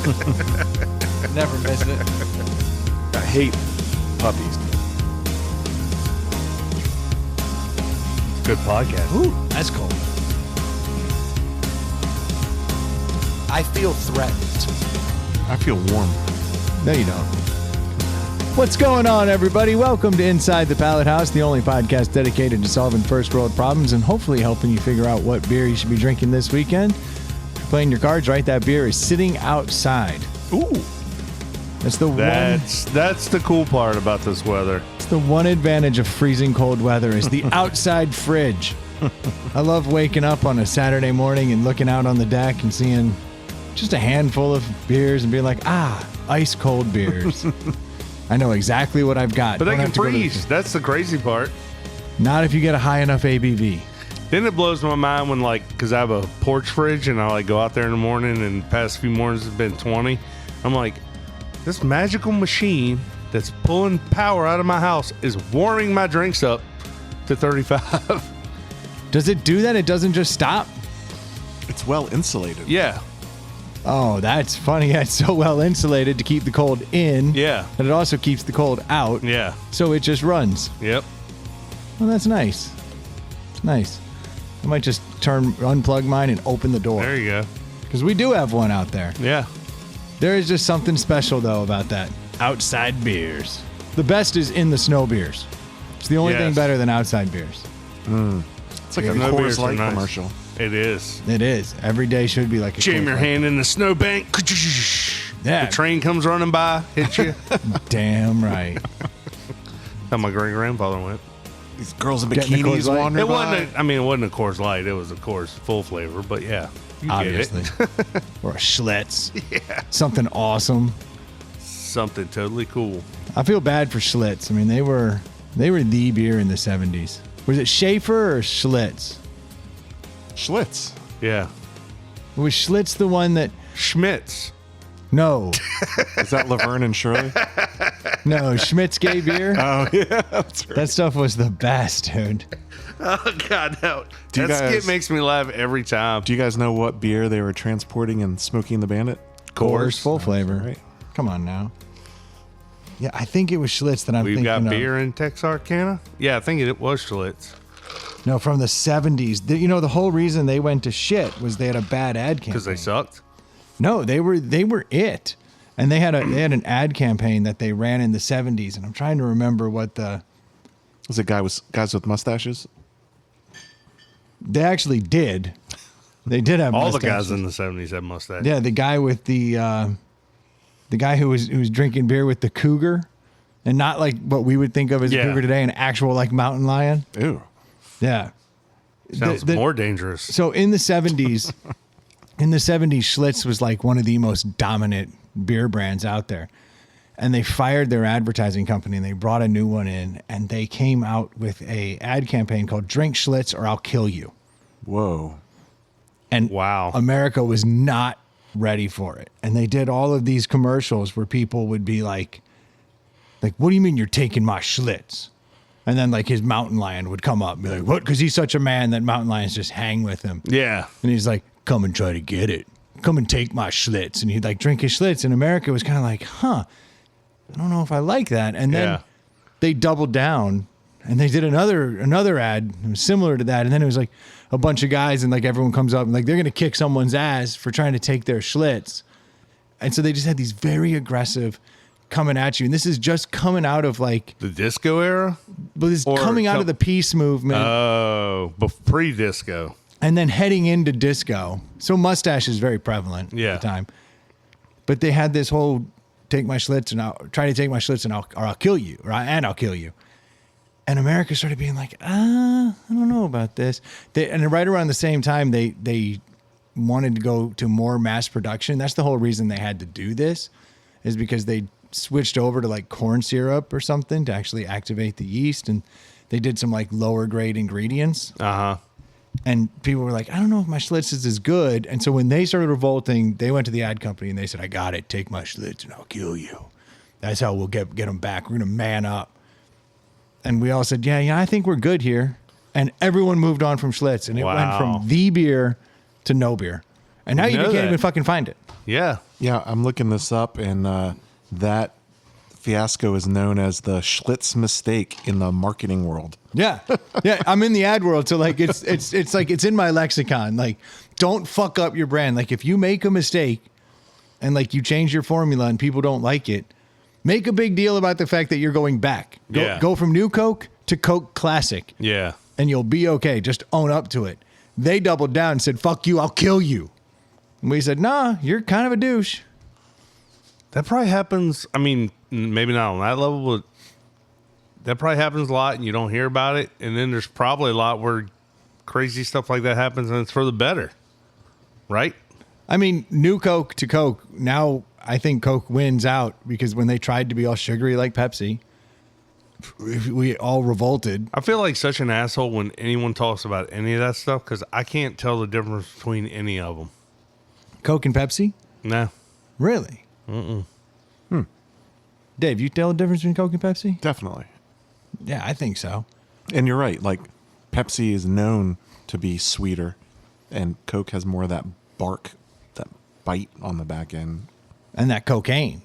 Never miss it. I hate puppies. Good podcast. Ooh, that's cool. I feel threatened. I feel warm. No, you don't. What's going on, everybody? Welcome to Inside the Pallet House, the only podcast dedicated to solving first world problems and hopefully helping you figure out what beer you should be drinking this weekend. Playing your cards right, that beer is sitting outside. Ooh. That's the cool part about this weather. It's the one advantage of freezing cold weather is the outside fridge. I love waking up on a Saturday morning and looking out on the deck and seeing just a handful of beers and being like, ice cold beers. I know exactly what I've got. But they Don't can have to go to freeze. That's the crazy part. Not if you get a high enough ABV. Then it blows my mind when, because I have a porch fridge and I go out there in the morning and the past few mornings it's been 20. I'm like, this magical machine that's pulling power out of my house is warming my drinks up to 35. Does it do that? It doesn't just stop? It's well insulated. Yeah. Oh, that's funny. Yeah, it's so well insulated to keep the cold in. Yeah. But it also keeps the cold out. Yeah. So it just runs. Yep. Well, that's nice. It's nice. I might just unplug mine and open the door. There you go. Because we do have one out there. Yeah. There is just something special, though, about that. Outside beers. The best is in the snow beers. It's the only thing better than outside beers. It's like a Snow beers Coors are Light nice. commercial. It is. It is. Every day should be like a Jam Coors your Light. hand in the snowbank. Yeah. The train comes running by, hits you. Damn right. How my great grandfather went. These girls in Getting a Coors bikinis Light? wandering It wasn't. It wasn't a Coors Light. It was a Coors full flavor. But yeah, you Obviously. get it. Or a Schlitz. Yeah. Something awesome. Something totally cool. I feel bad for Schlitz. I mean, they were the beer in the 70s. Was it Schaefer or Schlitz? Schlitz. Yeah. Was Schlitz the one that... Schmitz. No. Is that Laverne and Shirley? No, Schmidt's gay beer. Oh, yeah. That's right. That stuff was the best, dude. Oh God, no! Do you That skit guys- makes me laugh every time. Do you guys know what beer they were transporting in Smoking the Bandit? Coors full flavor. right. Come on now. Yeah, I think it was Schlitz that I'm We've thinking got of. beer in Texarkana. Yeah, I think it was Schlitz No, from the 70s. The whole reason they went to shit was they had a bad ad campaign. because they sucked. No, they were it. And they had an ad campaign that they ran in the 70s, and I'm trying to remember what Was it guys with mustaches? they actually did. They did have All the mustaches. guys in the '70s had mustaches. Yeah, the guy with the guy who was drinking beer with the cougar, and not like what we would think of as a Yeah. cougar today, an actual like mountain lion. Ew. Yeah. Sounds more dangerous. So in the 70s, Schlitz was like one of the most dominant beer brands out there. And they fired their advertising company and they brought a new one in, and they came out with a ad campaign called Drink Schlitz or I'll Kill You. Whoa. And Wow. America was not ready for it. And they did all of these commercials where people would be like, what do you mean you're taking my Schlitz? And then like his mountain lion would come up and be like, what? Because he's such a man that mountain lions just hang with him. Yeah. And he's like, come and try to get it. Come and take my Schlitz. And he'd like drink his Schlitz. And America was kind of like, I don't know if I like that. And then Yeah. they doubled down and they did another ad similar to that. And then it was like a bunch of guys and like everyone comes up and like they're going to kick someone's ass for trying to take their Schlitz. And so they just had these very aggressive coming at you. And this is just coming out of like, The disco era? but this Or coming out come- of the peace movement. Oh, pre-disco. And then heading into disco. So mustache is very prevalent Yeah. at the time. But they had this whole take my Schlitz and I'll try to take my Schlitz and I'll kill you. And I'll kill you. And America started being like, I don't know about this. And right around the same time, they wanted to go to more mass production. That's the whole reason they had to do this, is because they switched over to like corn syrup or something to actually activate the yeast. And they did some like lower grade ingredients. Uh-huh. And people were like, I don't know if my Schlitz is as good. And so when they started revolting, they went to the ad company and they said, I got it. Take my Schlitz and I'll kill you. That's how we'll get them back. We're going to man up. And we all said, yeah, I think we're good here. And everyone moved on from Schlitz. And it went Wow. from the beer to no beer. And now you Know can't that. even fucking find it. Yeah. Yeah, I'm looking this up, and that fiasco is known as the Schlitz mistake in the marketing world. Yeah. Yeah. I'm in the ad world. So like, it's like, it's in my lexicon. Like, don't fuck up your brand. Like if you make a mistake and like you change your formula and people don't like it, make a big deal about the fact that you're going back. Go from New Coke to Coke Classic. Yeah. And you'll be okay. Just own up to it. They doubled down and said, fuck you, I'll kill you. And we said, nah, you're kind of a douche. That probably happens. I mean, maybe not on that level, but that probably happens a lot and you don't hear about it. And then there's probably a lot where crazy stuff like that happens and it's for the better. Right? I mean, New Coke to Coke. Now I think Coke wins out because when they tried to be all sugary like Pepsi, we all revolted. I feel like such an asshole when anyone talks about any of that stuff because I can't tell the difference between any of them. Coke and Pepsi? No. Really? Dave, you tell the difference between Coke and Pepsi? Definitely. Yeah, I think so. And you're right. Like, Pepsi is known to be sweeter, and Coke has more of that bark, that bite on the back end. And that cocaine,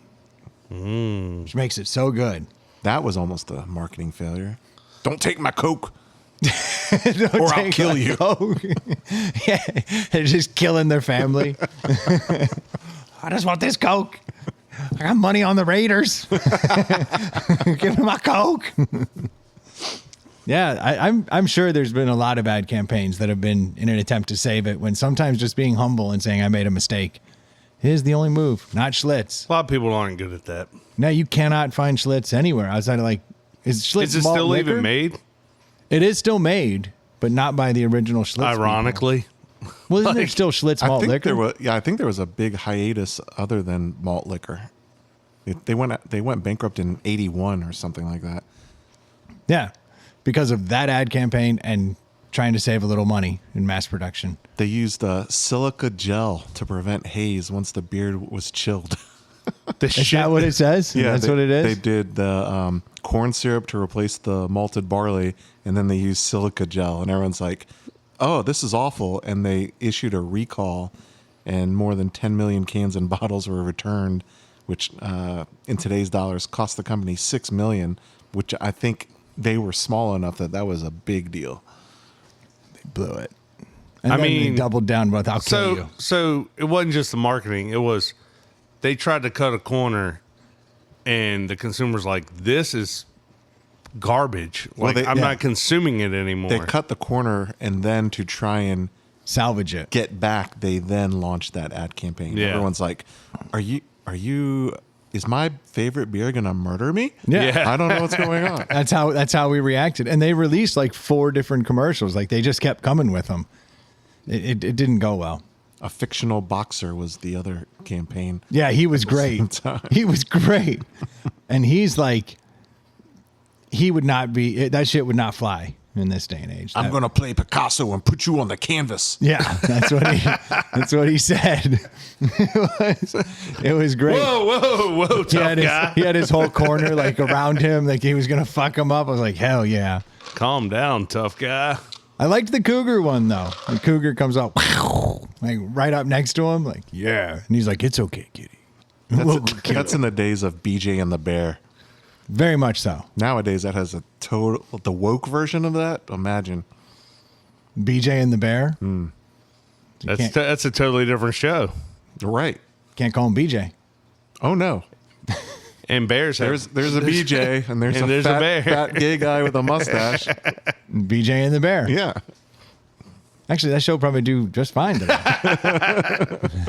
which makes it so good. That was almost a marketing failure. Don't take my Coke. Don't Or I'll take kill my you. Coke. Yeah, they're just killing their family. I just want this Coke. I got money on the Raiders. Give me my Coke. Yeah, I'm sure there's been a lot of bad campaigns that have been in an attempt to save it when sometimes just being humble and saying I made a mistake is the only move, not Schlitz. A lot of people aren't good at that. No, you cannot find Schlitz anywhere outside of like, is Schlitz Is it malt still liquor? even made? It is still made, but not by the original Schlitz. Ironically. people. Well, isn't there still Schlitz malt liquor? I think there was a big hiatus other than malt liquor. They went bankrupt in 81 or something like that. Yeah, because of that ad campaign and trying to save a little money in mass production. They used silica gel to prevent haze once the beer was chilled. Is that what it says? That's what it is? They did the corn syrup to replace the malted barley, and then they used silica gel, and everyone's like, "Oh, this is awful!" And they issued a recall, and more than 10 million cans and bottles were returned, which in today's dollars cost the company $6 million. Which I think they were small enough that was a big deal. They blew it. And I then mean, they doubled down with "I'll kill you." So it wasn't just the marketing. It was they tried to cut a corner, and the consumer's like, "This is garbage. Well, Like I'm not consuming it anymore." They cut the corner, and then to try and Salvage it. get back, they then launched that ad campaign. Yeah. Everyone's like, Are you is my favorite beer gonna murder me? Yeah. I don't know what's going on. That's how we reacted. And they released like 4 different commercials. Like they just kept coming with them. It didn't go well. A fictional boxer was the other campaign. Yeah, he was great. He was great. And he's like, he would not be, that shit would not fly in this day and age. I'm gonna play Picasso and put you on the canvas. Yeah, that's what he said. It was great. Whoa, He tough had, guy. he had his whole corner like around him, like he was gonna fuck him up. I was like, hell yeah. Calm down, tough guy. I liked the cougar one though. The cougar comes out like right up next to him, like, yeah. And he's like, it's okay, kitty. That's in the days of BJ and the Bear. Very much so. Nowadays, that has the woke version of that. Imagine. BJ and the Bear. That's a totally different show. Right. Can't call him BJ. Oh no. And bears have There's a BJ and there's, And a, there's a fat, bear. fat gay guy with a mustache. BJ and the Bear. Yeah. Actually, that show probably do just fine today.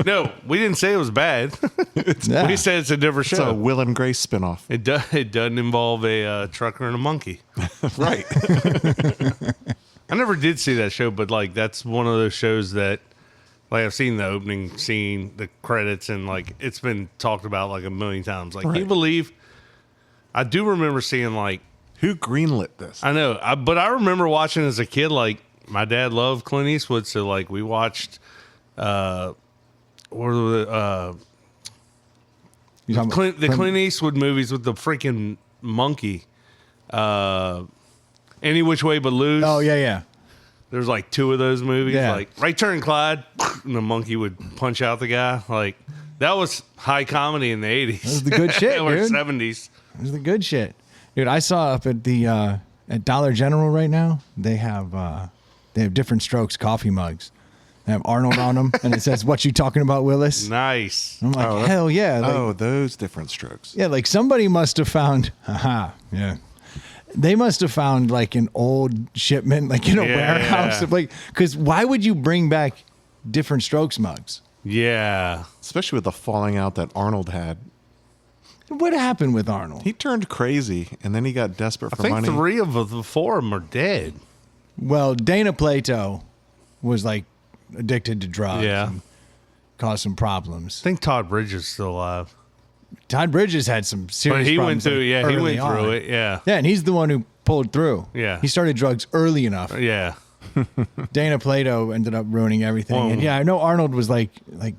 No, we didn't say it was bad. Yeah. We said it's a different It's a show. Will and Grace spinoff. It doesn't involve a trucker and a monkey. Right. I never did see that show, but like that's one of those shows that like I've seen the opening scene, the credits, and like it's been talked about like a million times. Like, can you Right. believe? I do remember seeing like Who greenlit this? I know, but I remember watching as a kid. Like my dad loved Clint Eastwood, so like we watched what were the You talking about Clint Eastwood movies with the freaking monkey. Any Which Way But Loose. Oh yeah. There's like 2 of those movies. Yeah. Like Right Turn Clyde, and the monkey would punch out the guy. Like That was high comedy in the 80s. That was the good shit, Or dude. 70s. It was the good shit, dude. I saw up at the at Dollar General right now. They have different strokes coffee mugs. They have Arnold on them, and it says, "What you talking about, Willis?" Nice. I'm like, hell yeah! Like, Oh, those different strokes. yeah, like somebody must have found. Yeah. They must have found like an old shipment, like in a Yeah. warehouse, of like. Because why would you bring back different strokes mugs? Yeah. Especially with the falling out that Arnold had. What happened with Arnold? He turned crazy, and then he got desperate I for think money. 3 of the 4 of them are dead. Well, Dana Plato was like addicted to drugs. Yeah. And caused some problems. I think Todd Bridges is still alive. Todd Bridges had some serious But he problems. went through, like, he early went through on. it. Yeah. Yeah, and he's the one who pulled through. Yeah. He started drugs early enough. Yeah. Dana Plato ended up ruining everything. Well- And yeah, I know Arnold was like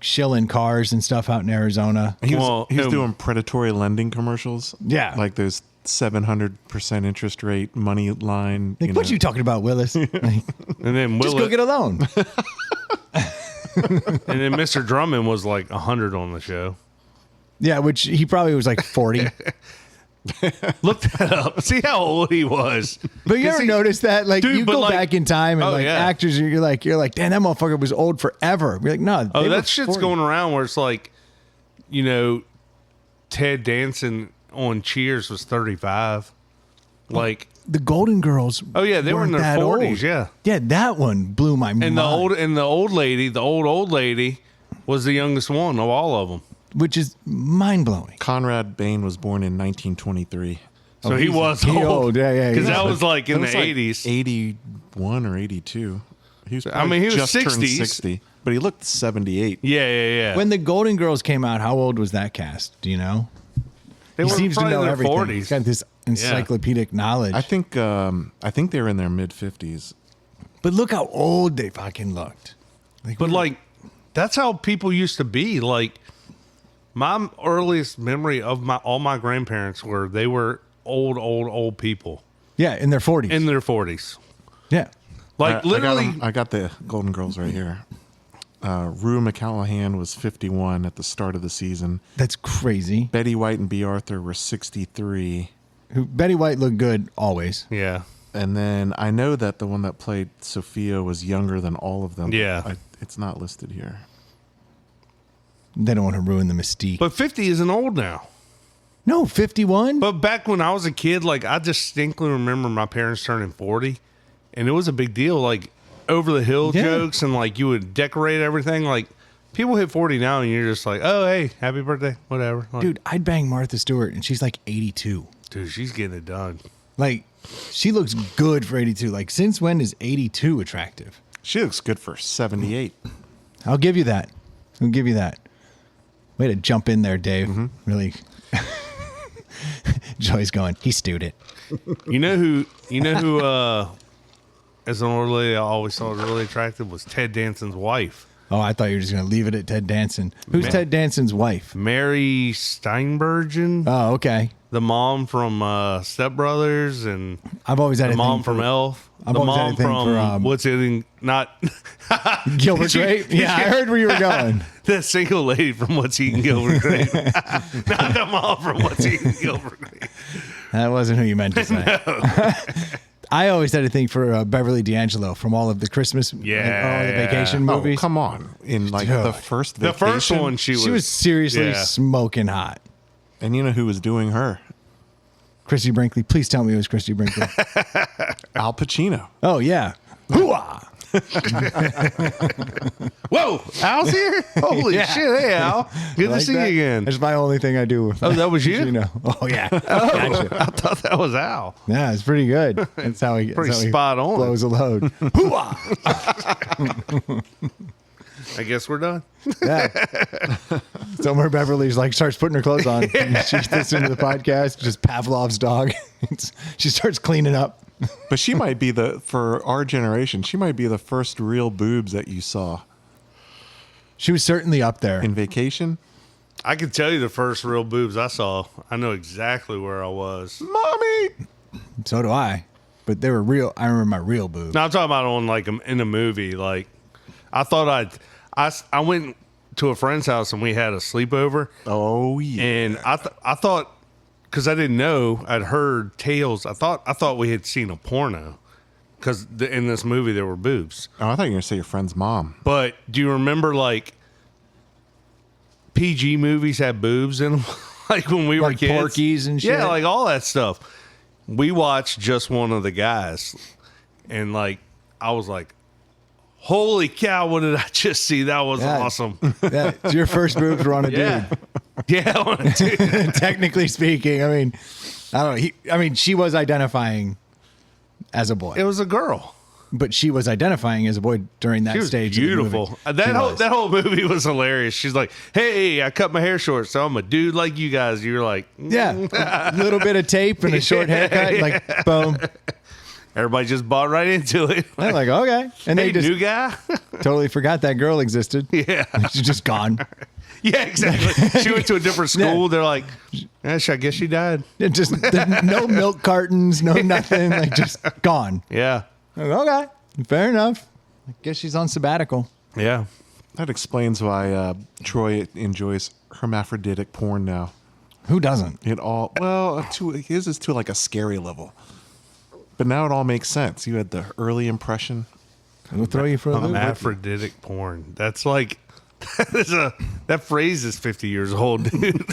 shilling cars and stuff out in Arizona. He was, Well, he was him- doing predatory lending commercials. Yeah. Like those 700% interest rate money line. Like, what you talking about, Willis? Like, And then just go Willis, get a loan. and then Mr. Drummond was like 100 on the show. Yeah, which he probably was like 40. Look that up. See how old he was. But you 'Cause ever he- notice that? Like, Dude, you but go like- back in time and Oh, like yeah. actors, you're like, damn, that motherfucker was old forever. You're like, no. Oh, they were that shit's 40. going around where it's like, you know, Ted Danson on Cheers was 35. Like, The Golden Girls. oh yeah, they were in weren't their that 40s. old. Yeah, Yeah, that one blew my mind. and the old lady, the old lady, was the youngest one of all of them. which is mind blowing. Conrad Bain was born in 1923. So he was he old. old, yeah, Because yeah. that was like in That was the like 80s. 81 or 82. He was I mean, he was just turned 60s. 60, but he looked 78. Yeah. When the Golden Girls came out, how old was that cast? Do you know? They He were seems to probably know in their everything. 40s. He's got this encyclopedic knowledge. I think they were in their mid 50s. But look how old they fucking looked. But like, that's how people used to be. Like, my earliest memory of all my grandparents were they were old people yeah, in their 40s. in their 40s. yeah. Like literally, I got the Golden Girls right here. Rue McCallahan was 51 at the start of the season. That's crazy. Betty White and B. Arthur were 63. Betty White looked good always. yeah. And then I know that the one that played Sophia was younger than all of them. Yeah. It's not listed here. They don't want to ruin the mystique. But 50 isn't old now. no, 51? But back when I was a kid, like I distinctly remember my parents turning 40, and it was a big deal. Like over the hill Yeah. jokes, and like you would decorate everything. Like people hit 40 now, and you're just like, oh hey, happy birthday, whatever. Like, Dude, I'd bang Martha Stewart, and she's like 82. dude, she's getting it done. Like, she looks good for 82. Like, since when is 82 attractive? She looks good for 78. I'll give you that. I'll give you that. Way to jump in there, Dave. Mm-hmm. Really. Joey's going, he stewed it. You know who? As an old lady, I always thought was really attractive was Ted Danson's wife, Oh, I thought you were just going to leave it at Ted Danson. Who's Man. Ted Danson's wife? Mary Steinbergen, Oh, okay. the mom from Step Brothers, and I've always had the a mom thing from for Elf, I've the always had a mom thing from for, what's it in? Not Gilbert Did you- Grape. Yeah, I heard where you were going. the single lady from What's Eating Gilbert Grape, not the mom from What's Eating Gilbert Grape. That wasn't who you meant to say. I always had a thing for Beverly D'Angelo from all of the Christmas, all the vacation Oh, movies. come on. In like Dude. the first The vacation. first one, she She was seriously yeah. smoking hot. And you know who was doing her? Christy Brinkley. Please tell me it was Christy Brinkley. Al Pacino. Oh, yeah. Hooah! Whoa, Al's here! Holy Yeah. shit! Hey, Al, good Like to see that? you again. That's my only thing I do. With Oh, that was you? know. Oh, yeah. Gotcha. I thought that was Al. Yeah, it's pretty good. That's how he, Pretty that's how he spot on. blows a load. Hooah! I guess we're done. Yeah. Somewhere Beverly's like starts putting her clothes on. She listens to the podcast, just Pavlov's dog. She starts cleaning up. But she might be for our generation, she might be the first real boobs that you saw She was certainly up there. in Vacation. I can tell you the first real boobs I saw. I know exactly where I was. Mommy! So do I. But they were real. I remember my real boobs. No, I'm talking about on like in a movie. Like I thought I went to a friend's house and we had a sleepover. Oh yeah. And I thought, because I didn't know, I'd heard tales. I thought we had seen a porno, because in this movie there were boobs. Oh, I thought you were gonna say your friend's mom. But do you remember like PG movies had boobs in them, like when we were Like kids? Porky's and shit? Yeah, like all that stuff. We watched Just One of the Guys, and like I was like, "Holy cow! What did I just see? That was Yeah. awesome." Yeah, your first boobs were on a Yeah, dude. yeah. On a dude. Technically speaking, I mean, I don't know. She was identifying as a boy, It was a girl. but she was identifying as a boy during that She was stage. of the movie. beautiful. She That was. whole movie was hilarious. She's like, "Hey, I cut my hair short, so I'm a dude like you guys." You're like, Yeah, a little bit of tape and a short haircut, like boom. everybody just bought right into it. They're like, okay, and Hey, they just new guy. totally forgot that girl existed. Yeah. She's just gone. Yeah, exactly. She went to a different school. Yeah. They're like, I guess she died. It just no milk cartons, no nothing, like just gone. Yeah. Like, okay, fair enough. I guess she's on sabbatical. Yeah. That explains why Troy enjoys hermaphroditic porn now. Who doesn't? It all his is to like a scary level. But now it all makes sense. You had the early impression. We'll throw you for a loop. Hermaphroditic porn. That's like, that phrase is 50 years old, dude.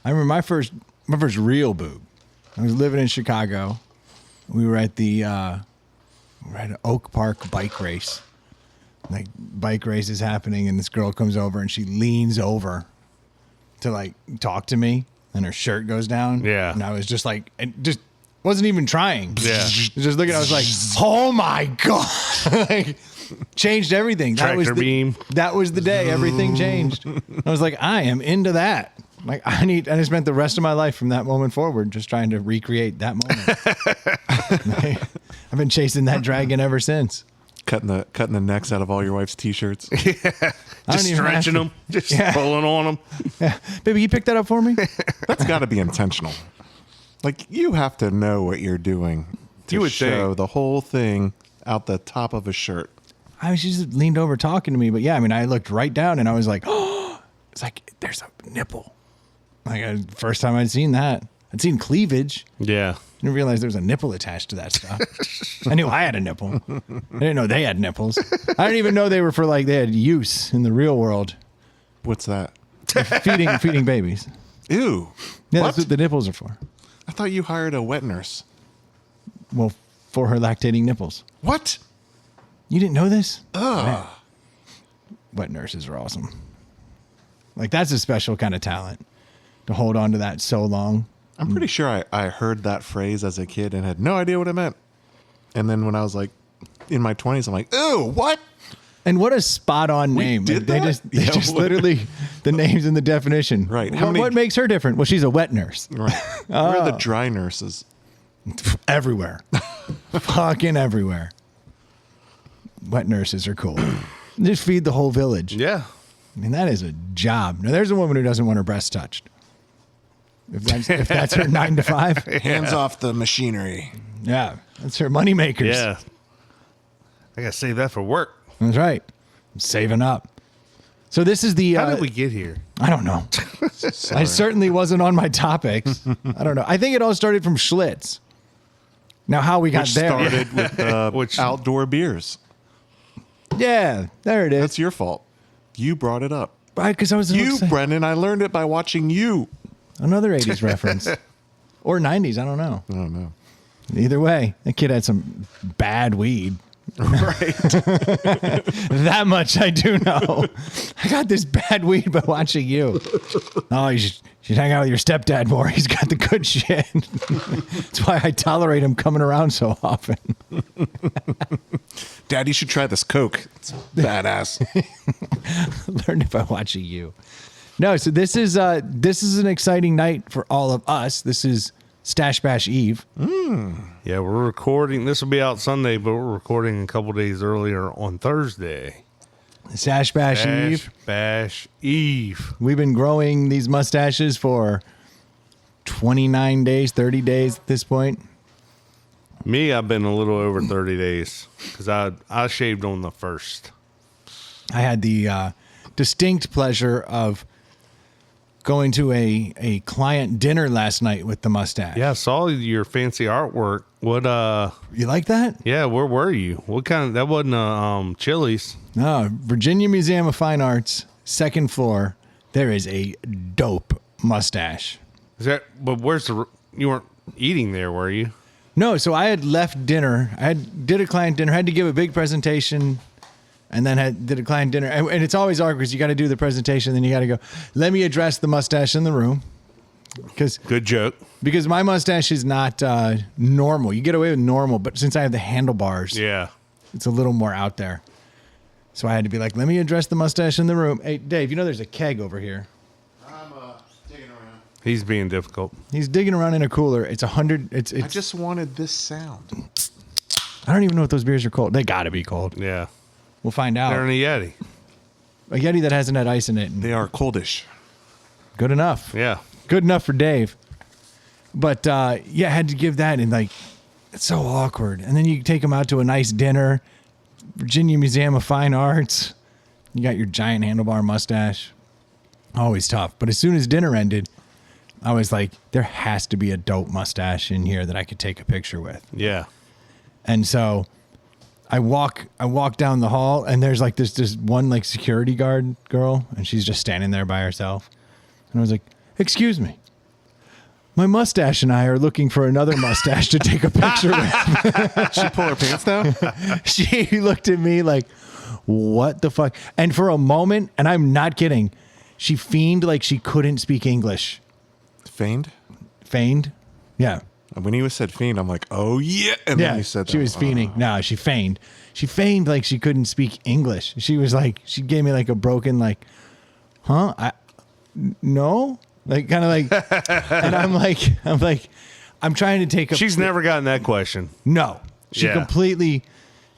I remember my first real boob. I was living in Chicago. We were at an Oak Park bike race. Like bike race is happening, and this girl comes over and she leans over to like talk to me, and her shirt goes down. Yeah. and I was just like, and just wasn't even trying. Yeah. just looking. I was like, oh my god, like changed everything. Tractor beam. That was the day everything changed. I was like, I am into that. Like and I spent the rest of my life from that moment forward just trying to recreate that moment. I've been chasing that dragon ever since. Cutting the necks out of all your wife's t-shirts. I Just don't even have stretching to- them, just Yeah. pulling on them. Yeah. Baby, you picked that up for me? That's got to be intentional. Like you have to know what you're doing to You would show think. the whole thing out the top of a shirt. She just leaned over talking to me. But yeah, I mean, I looked right down and I was like, oh, it's like, there's a nipple. Like, first time I'd seen that. I'd seen cleavage. Yeah. Didn't realize there was a nipple attached to that stuff. I knew I had a nipple. I didn't know they had nipples. I didn't even know they were for like, they had use in the real world. What's that? Feeding babies. Ew. Yeah, What? that's what the nipples are for. I thought you hired a wet nurse. Well, for her lactating nipples. What? You didn't know this? Man. Wet nurses are awesome. Like, that's a special kind of talent to hold on to that so long. I'm pretty sure I heard that phrase as a kid and had no idea what it meant. And then when I was like in my 20s, I'm like, ew, what? And what a spot on name. did They that? just Yeah, just what- literally the names in the definition. Right. What makes her different? Well, she's a wet nurse. Right. Where are the dry nurses? Everywhere. Fucking everywhere. Wet nurses are cool. Just feed the whole village. Yeah. I mean, that is a job. Now, there's a woman who doesn't want her breasts touched. If that's her 9 to 5, Hands off the machinery. yeah, that's her money makers. Yeah. I got to save that for work. That's right. I'm saving up. So this is the. How did we get here? I don't know. I certainly wasn't on my topics. I don't know. I think it all started from Schlitz. Now, how we got Which there? started with Which- outdoor beers. Yeah, there it is. That's your fault. You brought it up. Right, because I was so You, excited. Brendan, I learned it by watching you. Another 80s reference. Or 90s, I don't know. I don't know. Either way, that kid had some bad weed. Right. That much I do know. I got this bad weed by watching you. Oh, you should hang out with your stepdad more. He's got the good shit. That's why I tolerate him coming around so often. Dad, you should try this Coke. It's badass. Learned it by watching you. No, so this is an exciting night for all of us. This is Stash Bash Eve. Yeah, we're recording. This will be out Sunday, but we're recording a couple days earlier on Thursday. Stash Bash Bash, Eve. Bash Eve. We've been growing these mustaches for 29 days, 30 days at this point. Me, I've been a little over 30 days because I shaved on the 1st. I had the distinct pleasure of going to a client dinner last night with the mustache. Yeah, I saw your fancy artwork. What? You like that? Yeah, where were you? What kind of? That wasn't Chili's. No, Virginia Museum of Fine Arts, second floor. There is a dope mustache. Is that? But where's the? You weren't eating there, were you? No, so I had left dinner. Did a client dinner, had to give a big presentation, and then did a client dinner. And it's always awkward because you got to do the presentation, then you got to go, let me address the mustache in the room. Good joke. Because my mustache is not normal. You get away with normal, but since I have the handlebars, Yeah. it's a little more out there. So I had to be like, let me address the mustache in the room. Hey, Dave, you know there's a keg over here. I'm digging around. He's being difficult. He's digging around in a cooler. It's 100. It's. I just wanted this sound. I don't even know what those beers are called. They got to be cold. Yeah. We'll find out. They're in a Yeti. A Yeti that hasn't had ice in it. They are coldish. Good enough. Yeah. Good enough for Dave. But yeah, I had to give that, and like, it's so awkward. And then you take him out to a nice dinner, Virginia Museum of Fine Arts. You got your giant handlebar mustache. Always tough. But as soon as dinner ended, I was like, there has to be a dope mustache in here that I could take a picture with. Yeah. And so I walk down the hall, and there's like this one like security guard girl, and she's just standing there by herself. And I was like, excuse me. My mustache and I are looking for another mustache to take a picture with. She pull her pants down? She looked at me like, what the fuck? And for a moment, and I'm not kidding, she feigned like she couldn't speak English. Feigned? Feigned? Yeah. When you said fiend, I'm like, oh yeah. And then Yeah, you said that. she was fiending. No, she feigned. She feigned like she couldn't speak English. She was like, she gave me like a broken like, huh? No? Like kind of like, and I'm like, I'm trying to take a. She's never gotten that question. No, she Yeah. completely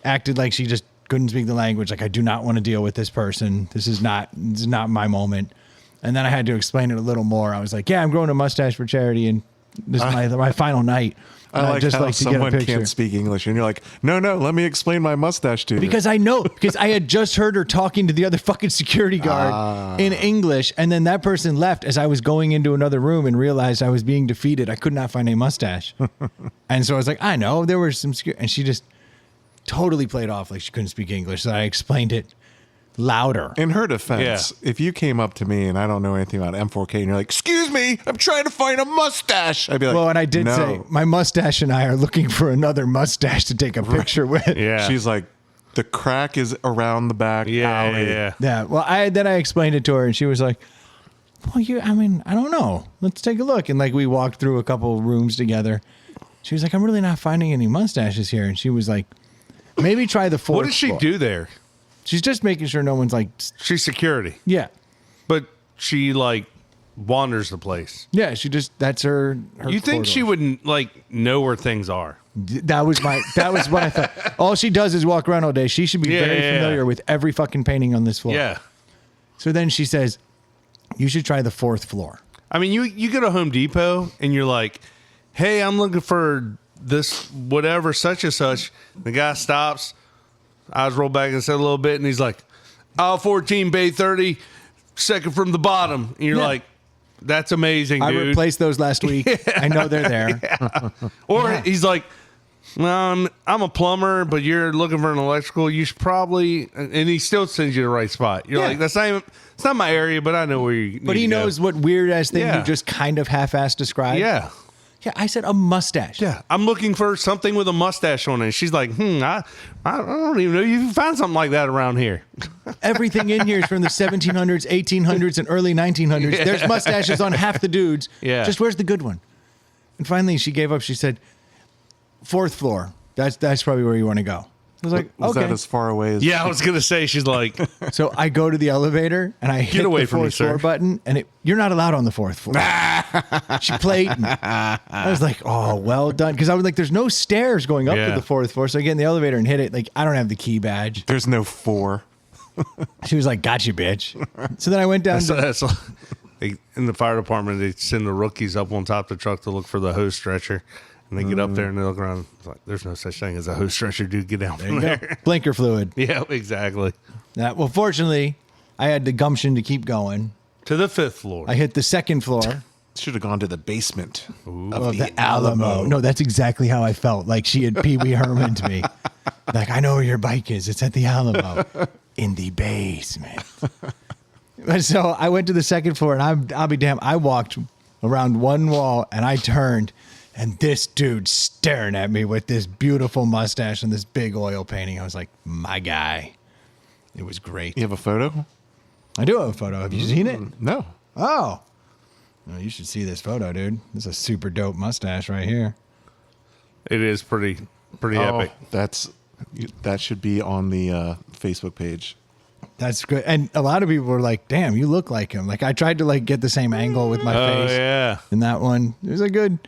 acted like she just couldn't speak the language. Like, I do not want to deal with this person. This is not my moment. And then I had to explain it a little more. I was like, yeah, I'm growing a mustache for charity, and this is my final night. I And like I'd just how like to get a someone picture. can't speak English, and you're like, no, let me explain my mustache to you. Because I know, because I had just heard her talking to the other fucking security guard in English, and then that person left as I was going into another room and realized I was being defeated. I could not find a mustache. And so I was like, I know, there were some and she just totally played off like she couldn't speak English. So I explained it louder. In her defense, if you came up to me and I don't know anything about M4K and you're like, excuse me, I'm trying to find a mustache, I'd be like, Well, and I did no. say, my mustache and I are looking for another mustache to take a picture with. Yeah. She's like, the crack is around the back alley. Yeah. Yeah. Well, then I explained it to her, and she was like, well, I don't know. Let's take a look. And like, we walked through a couple rooms together. She was like, I'm really not finding any mustaches here. And she was like, maybe try the fourth What does she floor. do there? She's just making sure no one's like, She's security, yeah. but she like wanders the place. Yeah. That's her You think she corridor. wouldn't like know where things are? That was what I thought. All she does is walk around all day. She should be Yeah, very yeah, yeah. familiar with every fucking painting on this floor. Yeah. So then she says, you should try the fourth floor. I mean, you go to Home Depot and you're like, hey, I'm looking for this whatever, such and such. The guy stops, eyes roll back and said a little bit, and he's like, aisle 14, bay 30, second from the bottom. And you're Yeah. like, that's amazing, I dude. replaced those last week. I know they're there. Or he's like, well, I'm a plumber, but you're looking for an electrical. You should probably, and he still sends you the right spot. You're Yeah. like, it's not my area, but I know where you. But need he to go." knows what weird ass thing Yeah. you just kind of half-ass described. Yeah. Yeah, I said a mustache. Yeah, I'm looking for something with a mustache on it. She's like, I don't even know you can find something like that around here. Everything in here is from the 1700s, 1800s, and early 1900s. There's mustaches on half the dudes. Yeah. Just where's the good one? And finally, she gave up. She said, fourth floor. That's probably where you want to go. I was like, Was okay. that as far away as Yeah, I was gonna say she's like, So I go to the elevator and I hit away the from me, fourth floor sir. button, and you're not allowed on the fourth floor. She played me. I was like, oh, well done. Because I was like, there's no stairs going up Yeah. to the fourth floor. So I get in the elevator and hit it. Like, I don't have the key badge. There's no 4. She was like, gotcha, bitch. So then I went down. that's in the fire department. They send the rookies up on top of the truck to look for the hose stretcher, and they get up there and they look around. It's like, there's no such thing as a hose stretcher, dude. Get down from there. Blinker fluid. Yeah, exactly. Well, fortunately, I had the gumption to keep going. To the 5th floor. I hit the second floor Should have gone to the basement of of the Alamo. No, that's exactly how I felt. Like she had Pee Wee Herman to me. Like, I know where your bike is. It's at the Alamo in the basement. So I went to the second floor, and I'll be damned. I walked around one wall, and I turned, and this dude staring at me with this beautiful mustache and this big oil painting. I was like, my guy. It was great. You have a photo? I do have a photo. Have you seen it? No. Oh. No, you should see this photo, dude. This is a super dope mustache right here. It is pretty epic. That should be on the Facebook page. That's good. And a lot of people were like, damn, you look like him. Like I tried to like get the same angle with my Oh, face. yeah. In that one. It was a good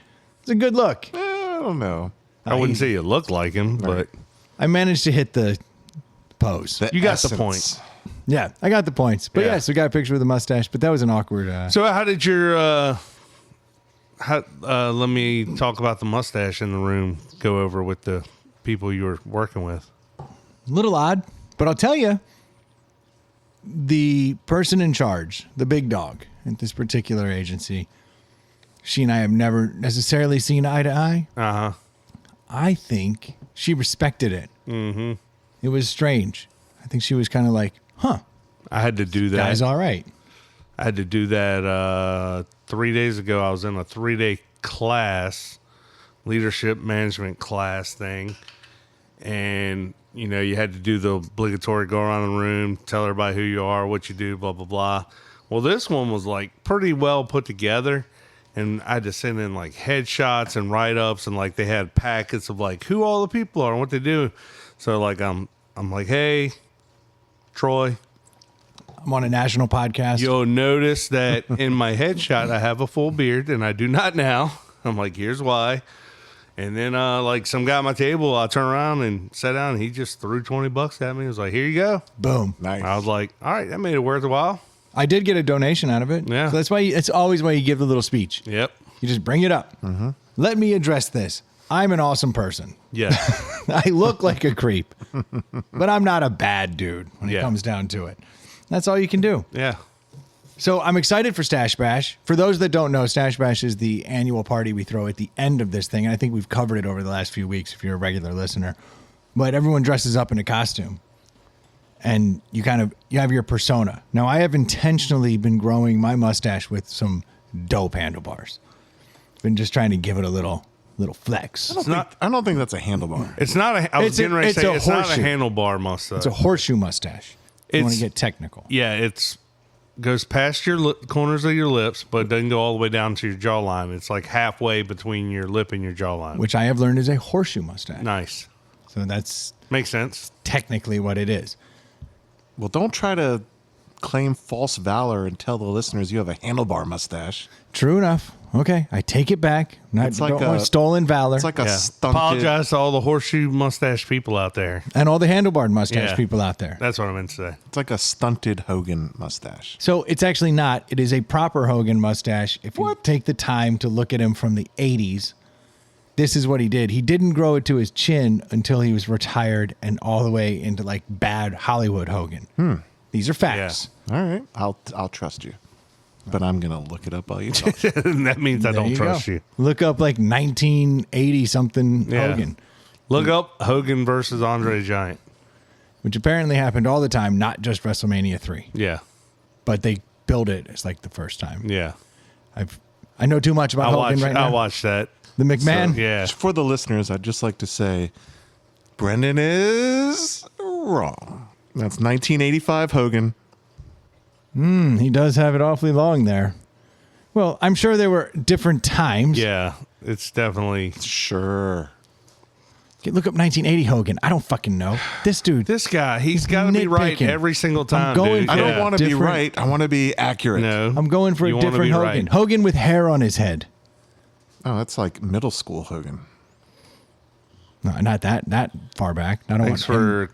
look. I don't know. I wouldn't say you look like him, but I managed to hit the pose. The You got the essence. point. Yeah, I got the points. But Yeah. yes, we got a picture with the mustache, but that was an awkward So how did your let me talk about the mustache in the room go over with the people you were working with? little odd. But I'll tell you, the person in charge, the big dog at this particular agency, she and I have never necessarily seen eye to eye. Uh-huh. I think she respected it. Mm-hmm. It was strange. I think she was kind of like, huh, I had to do that. guy's all right. I had to do that 3 days ago. I was in a 3-day class, leadership management class thing. And, you know, you had to do the obligatory go around the room, tell everybody who you are, what you do, blah, blah, blah. Well, this one was like pretty well put together. And I had to send in like headshots and write-ups, and like they had packets of like who all the people are and what they do. So like I'm like, hey, Troy, I'm on a national podcast. you'll notice that in my headshot I have a full beard, and I do not now. I'm like, here's why. And then like some guy at my table, I turn around and sat down, and he just threw $20 at me. He was like, here you go. Boom. Nice. I was like, all right, that made it worth a while. I did get a donation out of it. Yeah. So that's why it's always why you give the little speech. Yep. You just bring it up. Mm-hmm. Let me address this. I'm an awesome person. Yeah. I look like a creep, but I'm not a bad dude when it Yeah. comes down to it. That's all you can do. Yeah. So I'm excited for Stash Bash. For those that don't know, Stash Bash is the annual party we throw at the end of this thing. And I think we've covered it over the last few weeks if you're a regular listener. But everyone dresses up in a costume. And you have your persona. Now, I have intentionally been growing my mustache with some dope handlebars. Been just trying to give it a little flex. I don't think that's a handlebar. It's not a. I was It's a- getting ready to it's say a it's not a horseshoe. handlebar mustache. It's a horseshoe mustache. You want to It's- get technical. Yeah, it's goes past your corners of your lips, but it doesn't go all the way down to your jawline. It's like halfway between your lip and your jawline. Which I have learned is a horseshoe mustache. Nice. So that's Makes sense. technically what it is. Well, don't try to claim false valor and tell the listeners you have a handlebar mustache. True enough. Okay, I take it back. It's like don't want stolen valor. It's like a Yeah. stunted. Apologize to all the horseshoe mustache people out there. and all the handlebar mustache Yeah. people out there. That's what I meant to say. It's like a stunted Hogan mustache. So it's actually not. It is a proper Hogan mustache. If you take the time to look at him from the 80s, this is what he did. He didn't grow it to his chin until he was retired and all the way into like bad Hollywood Hogan. These are facts. All right, I'll trust you, but I'm gonna look it up while you talk. That means I There don't you trust go. you. Look up like 1980 something Yeah. Hogan, Look up Hogan versus Andre the Giant. which apparently happened all the time, not just WrestleMania 3. Yeah. But they build it as like the first time. Yeah. I know too much about Hogan right now. I watched that. The McMahon. So, yeah. For the listeners, I'd just like to say, Brendan is wrong. That's 1985 Hogan. He does have it awfully long there. Well, I'm sure there were different times. Yeah. It's definitely Sure. Okay, look up 1980 Hogan. I don't fucking know. This dude. this guy. He's got to be right nitpicking. every single time. going dude. I don't Yeah. want to be Different- right. I want to be accurate. No. I'm going for You a wanna different be Hogan. right. Hogan with hair on his head. Oh, that's like middle school Hogan. No, not that far back. I don't Thanks want him. for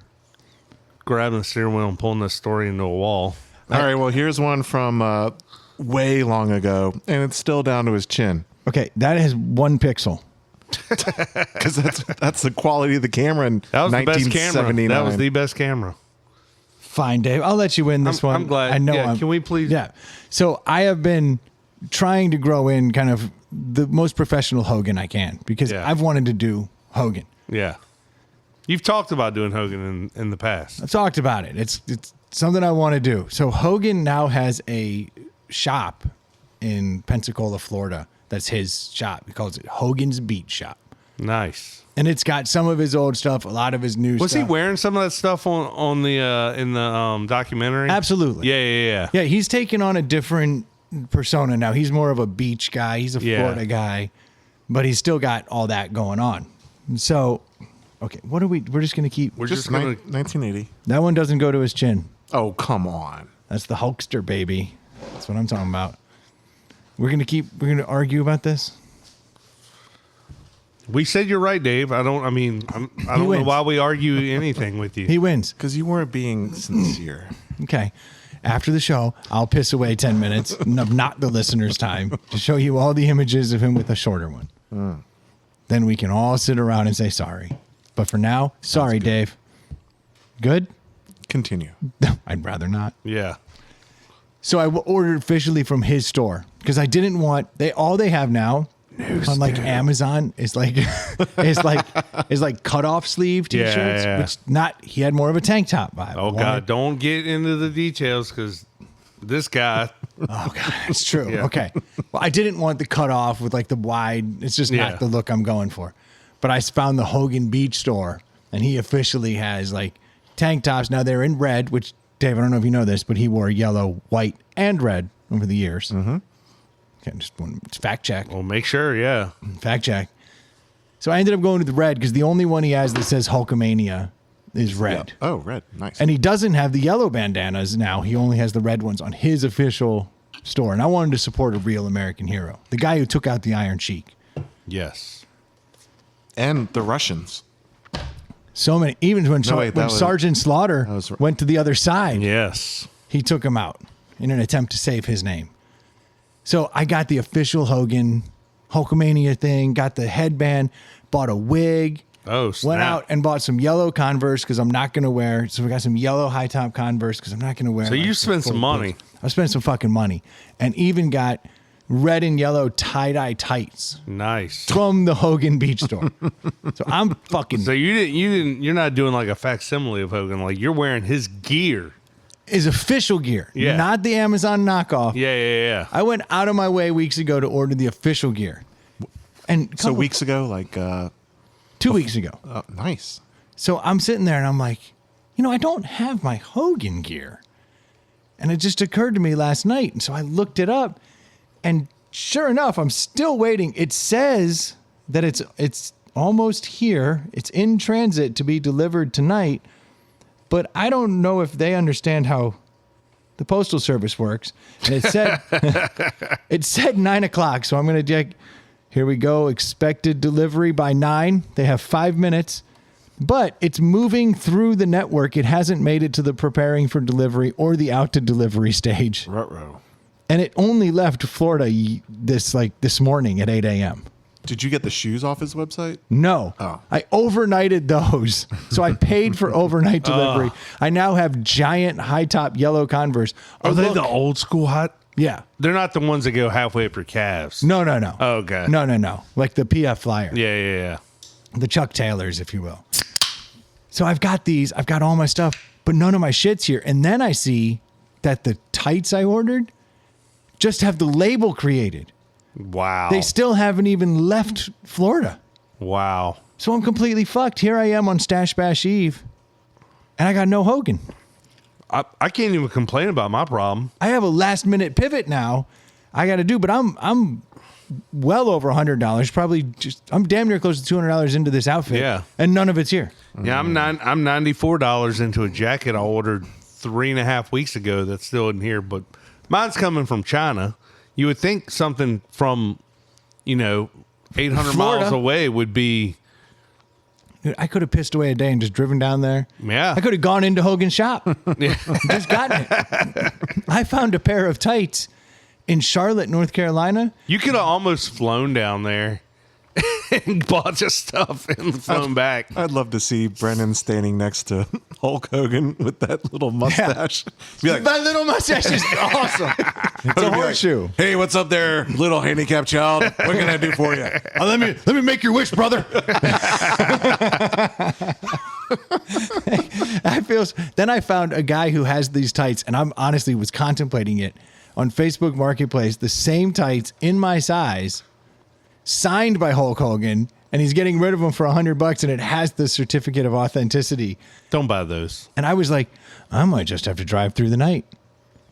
grabbing the steering wheel and pulling this story into a wall. All right, well, here's one from way long ago, and it's still down to his chin. Okay, that is 1 pixel. Because that's the quality of the camera in That was the best camera. 1979. That was the best camera. Fine, Dave. I'll let you win this one. I'm glad. I know. Yeah, can we please? Yeah. So I have been trying to grow in kind of the most professional Hogan I can because Yeah. I've wanted to do Hogan. Yeah. You've talked about doing Hogan in the past. I've talked about it. It's something I want to do. So Hogan now has a shop in Pensacola, Florida. That's his shop. He calls it Hogan's Beat Shop. Nice. And it's got some of his old stuff, a lot of his new Was stuff. he wearing some of that stuff on the in the documentary? Absolutely. Yeah. Yeah, he's taken on a different persona now. He's more of a beach guy. He's a Yeah. Florida guy, but he's still got all that going on. So, okay, what are we? We're just gonna keep. We're Just just gonna. 1980. That one doesn't go to his chin. Oh, come on. That's the Hulkster, baby. That's what I'm talking about. We're gonna argue about this. We said you're right, Dave. I don't know wins. why we argue anything with you. He wins. Because you weren't being sincere. Okay. After the show, I'll piss away 10 minutes of not the listener's time to show you all the images of him with a shorter one. Then we can all sit around and say sorry. But for now, sorry, good. Dave. Good? Continue. I'd rather not. Yeah. So I ordered officially from his store because I didn't want all they have now on like Amazon is like is like cutoff sleeve t-shirts, Yeah. which he had more of a tank top vibe. Oh God, don't get into the details because this guy. Oh God, it's true. Yeah. Okay. Well, I didn't want the cutoff with like the wide. It's just Yeah. not the look I'm going for. But I found the Hogan Beach store, and he officially has like tank tops. Now they're in red, which Dave, I don't know if you know this, but he wore yellow, white, and red over the years. Mm-hmm. Okay, just fact check. Well, make sure. Yeah. Fact check. So I ended up going to the red because the only one he has that says Hulkamania is red. Oh, red. Nice. And he doesn't have the yellow bandanas now. He only has the red ones on his official store. And I wanted to support a real American hero, the guy who took out the Iron Sheik. Yes. And the Russians. So many. Even when, No, wait, that was- Sergeant Slaughter was- went to the other side, Yes. he took him out in an attempt to save his name. So I got the official Hogan Hulkamania thing, got the headband, bought a wig. Oh, snap. Went out and bought some yellow Converse because I'm not going to wear. So we got some yellow high top Converse because I'm not going to wear. So you spent some money. I spent some fucking money, and even got red and yellow tie dye tights Nice. from the Hogan Beach store. So I'm fucking. So you're not doing like a facsimile of Hogan. Like you're wearing his gear. Is official gear, Yeah. not the Amazon knockoff. Yeah. I went out of my way weeks ago to order the official gear, and So weeks ago, like, 2 weeks ago. nice. So I'm sitting there and I'm like, I don't have my Hogan gear. And it just occurred to me last night. And so I looked it up, and sure enough, I'm still waiting. It says that it's almost here. It's in transit to be delivered tonight. But I don't know if they understand how the Postal Service works. And it said it said 9 o'clock. So I'm going to check. Here we go. Expected delivery by 9. They have 5 minutes. But it's moving through the network. It hasn't made it to the preparing for delivery or the out to delivery stage. Ruh-roh. And it only left Florida this morning at 8 a.m. Did you get the shoes off his website? No. Oh. I overnighted those. So I paid for overnight delivery. I now have giant high top yellow Converse. Are they Look- the old school hot? Yeah. They're not the ones that go halfway up your calves. No. Oh, okay. No. Like the PF Flyer. Yeah. The Chuck Taylors, if you will. So I've got these, I've got all my stuff, but none of my shit's here. And then I see that the tights I ordered just have the label created. Wow. They still haven't even left Florida. Wow. So I'm completely fucked. Here I am on Stash Bash Eve, and I got no Hogan. I can't even complain about my problem. I have a last minute pivot now I got to do, but I'm well over $100. Probably I'm damn near close to $200 into this outfit. Yeah. And none of it's here. Yeah, I'm $94 into a jacket I ordered 3.5 weeks ago that's still in here, but mine's coming from China. You would think something from, 800 Florida. miles away would be. Dude, I could have pissed away a day and just driven down there. Yeah. I could have gone into Hogan's shop. Yeah. Just gotten it. I found a pair of tights in Charlotte, North Carolina. You could have almost flown down there and bought your stuff and flown back. I'd love to see Brennan standing next to Hulk Hogan with that little mustache. Be like, That little mustache is awesome. It's a horseshoe. hey, what's up there, little handicapped child? What can I do for you? Let me make your wish, brother. Then I found a guy who has these tights, and I'm honestly was contemplating it on Facebook Marketplace. The same tights in my size, signed by Hulk Hogan, and he's getting rid of them for $100, and it has the certificate of authenticity. Don't buy those. And I was like, I might just have to drive through the night,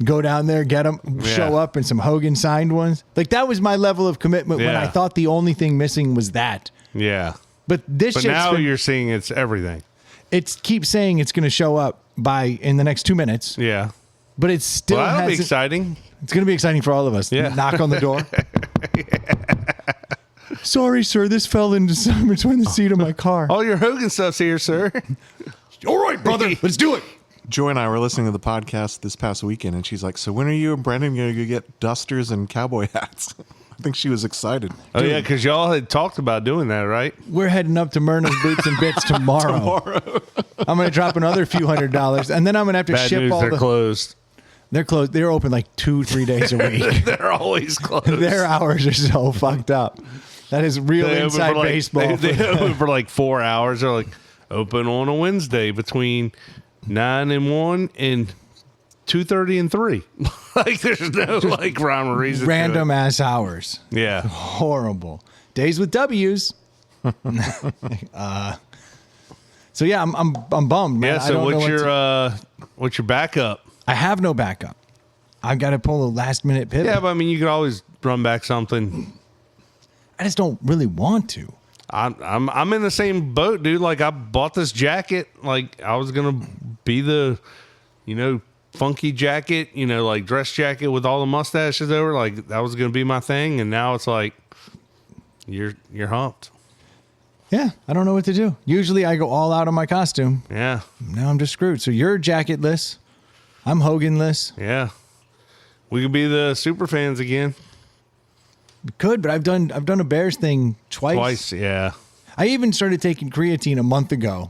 go down there, get them, show up in some Hogan signed ones. Like that was my level of commitment when Yeah. I thought the only thing missing was that. Yeah. But this But shit's now been- you're seeing it's everything. it keeps saying it's going to show up in the next 2 minutes, Yeah. but it's still Well, that'll be hasn't. exciting. It's going to be exciting for all of us. Yeah. Knock on the door. Sorry, sir. This fell into between the seat of my car. All your Hogan stuff's here, sir. All right, brother. Let's do it. Joy and I were listening to the podcast this past weekend, and she's like, so when are you and Brendan going to go get dusters and cowboy hats? I think she was excited. Oh, yeah, because y'all had talked about doing that, right? We're heading up to Myrna's Boots and Bits tomorrow. I'm going to drop another few $100, and then I'm going to have to Bad ship news, all they're the. closed. They're closed. They're open like 2-3 days a week. They're always closed. Their hours are so fucked up. That is real They open inside for like, baseball. They open for like 4 hours. They're like open on a Wednesday between 9 and 1 and 2:30 and 3. Like there's no like rhyme or reason. Random ass hours. To it. Yeah. Horrible. Days with W's. So yeah, I'm bummed, man. Yeah. I So don't know what's your backup? I have no backup. I've got to pull a last minute pivot. Yeah, but I mean you could always run back something. I just don't really want to. I'm in the same boat, dude. Like I bought this jacket. Like I was gonna be the, funky jacket, like dress jacket with all the mustaches over. Like that was gonna be my thing, and now it's like you're humped. Yeah, I don't know what to do. Usually I go all out on my costume. Yeah, Now I'm just screwed. So you're jacketless. I'm Hoganless. yeah. We could be the super fans again. Could, but I've done a Bears thing Twice, yeah. I even started taking creatine a month ago,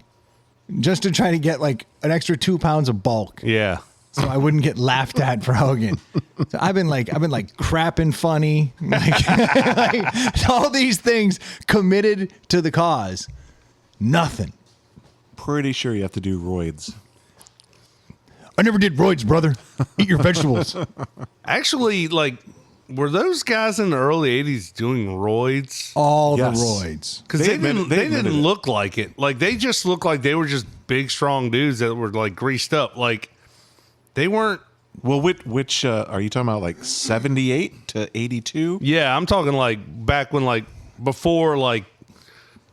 just to try to get like an extra 2 pounds of bulk, Yeah. so I wouldn't get laughed at for Hogan. So I've been like crapping funny, like all these things committed to the cause. Nothing. Pretty sure you have to do roids. I never did roids, brother. Eat your vegetables. Actually, like, were those guys in the early 80s doing roids? All Yes. the roids. Because They they admitted didn't it. look like it. Like, they just looked like they were just big, strong dudes that were, like, greased up. Like, they weren't. Well, which are you talking about, like 78 to 82? Yeah, I'm talking, like, back when, like, before, like,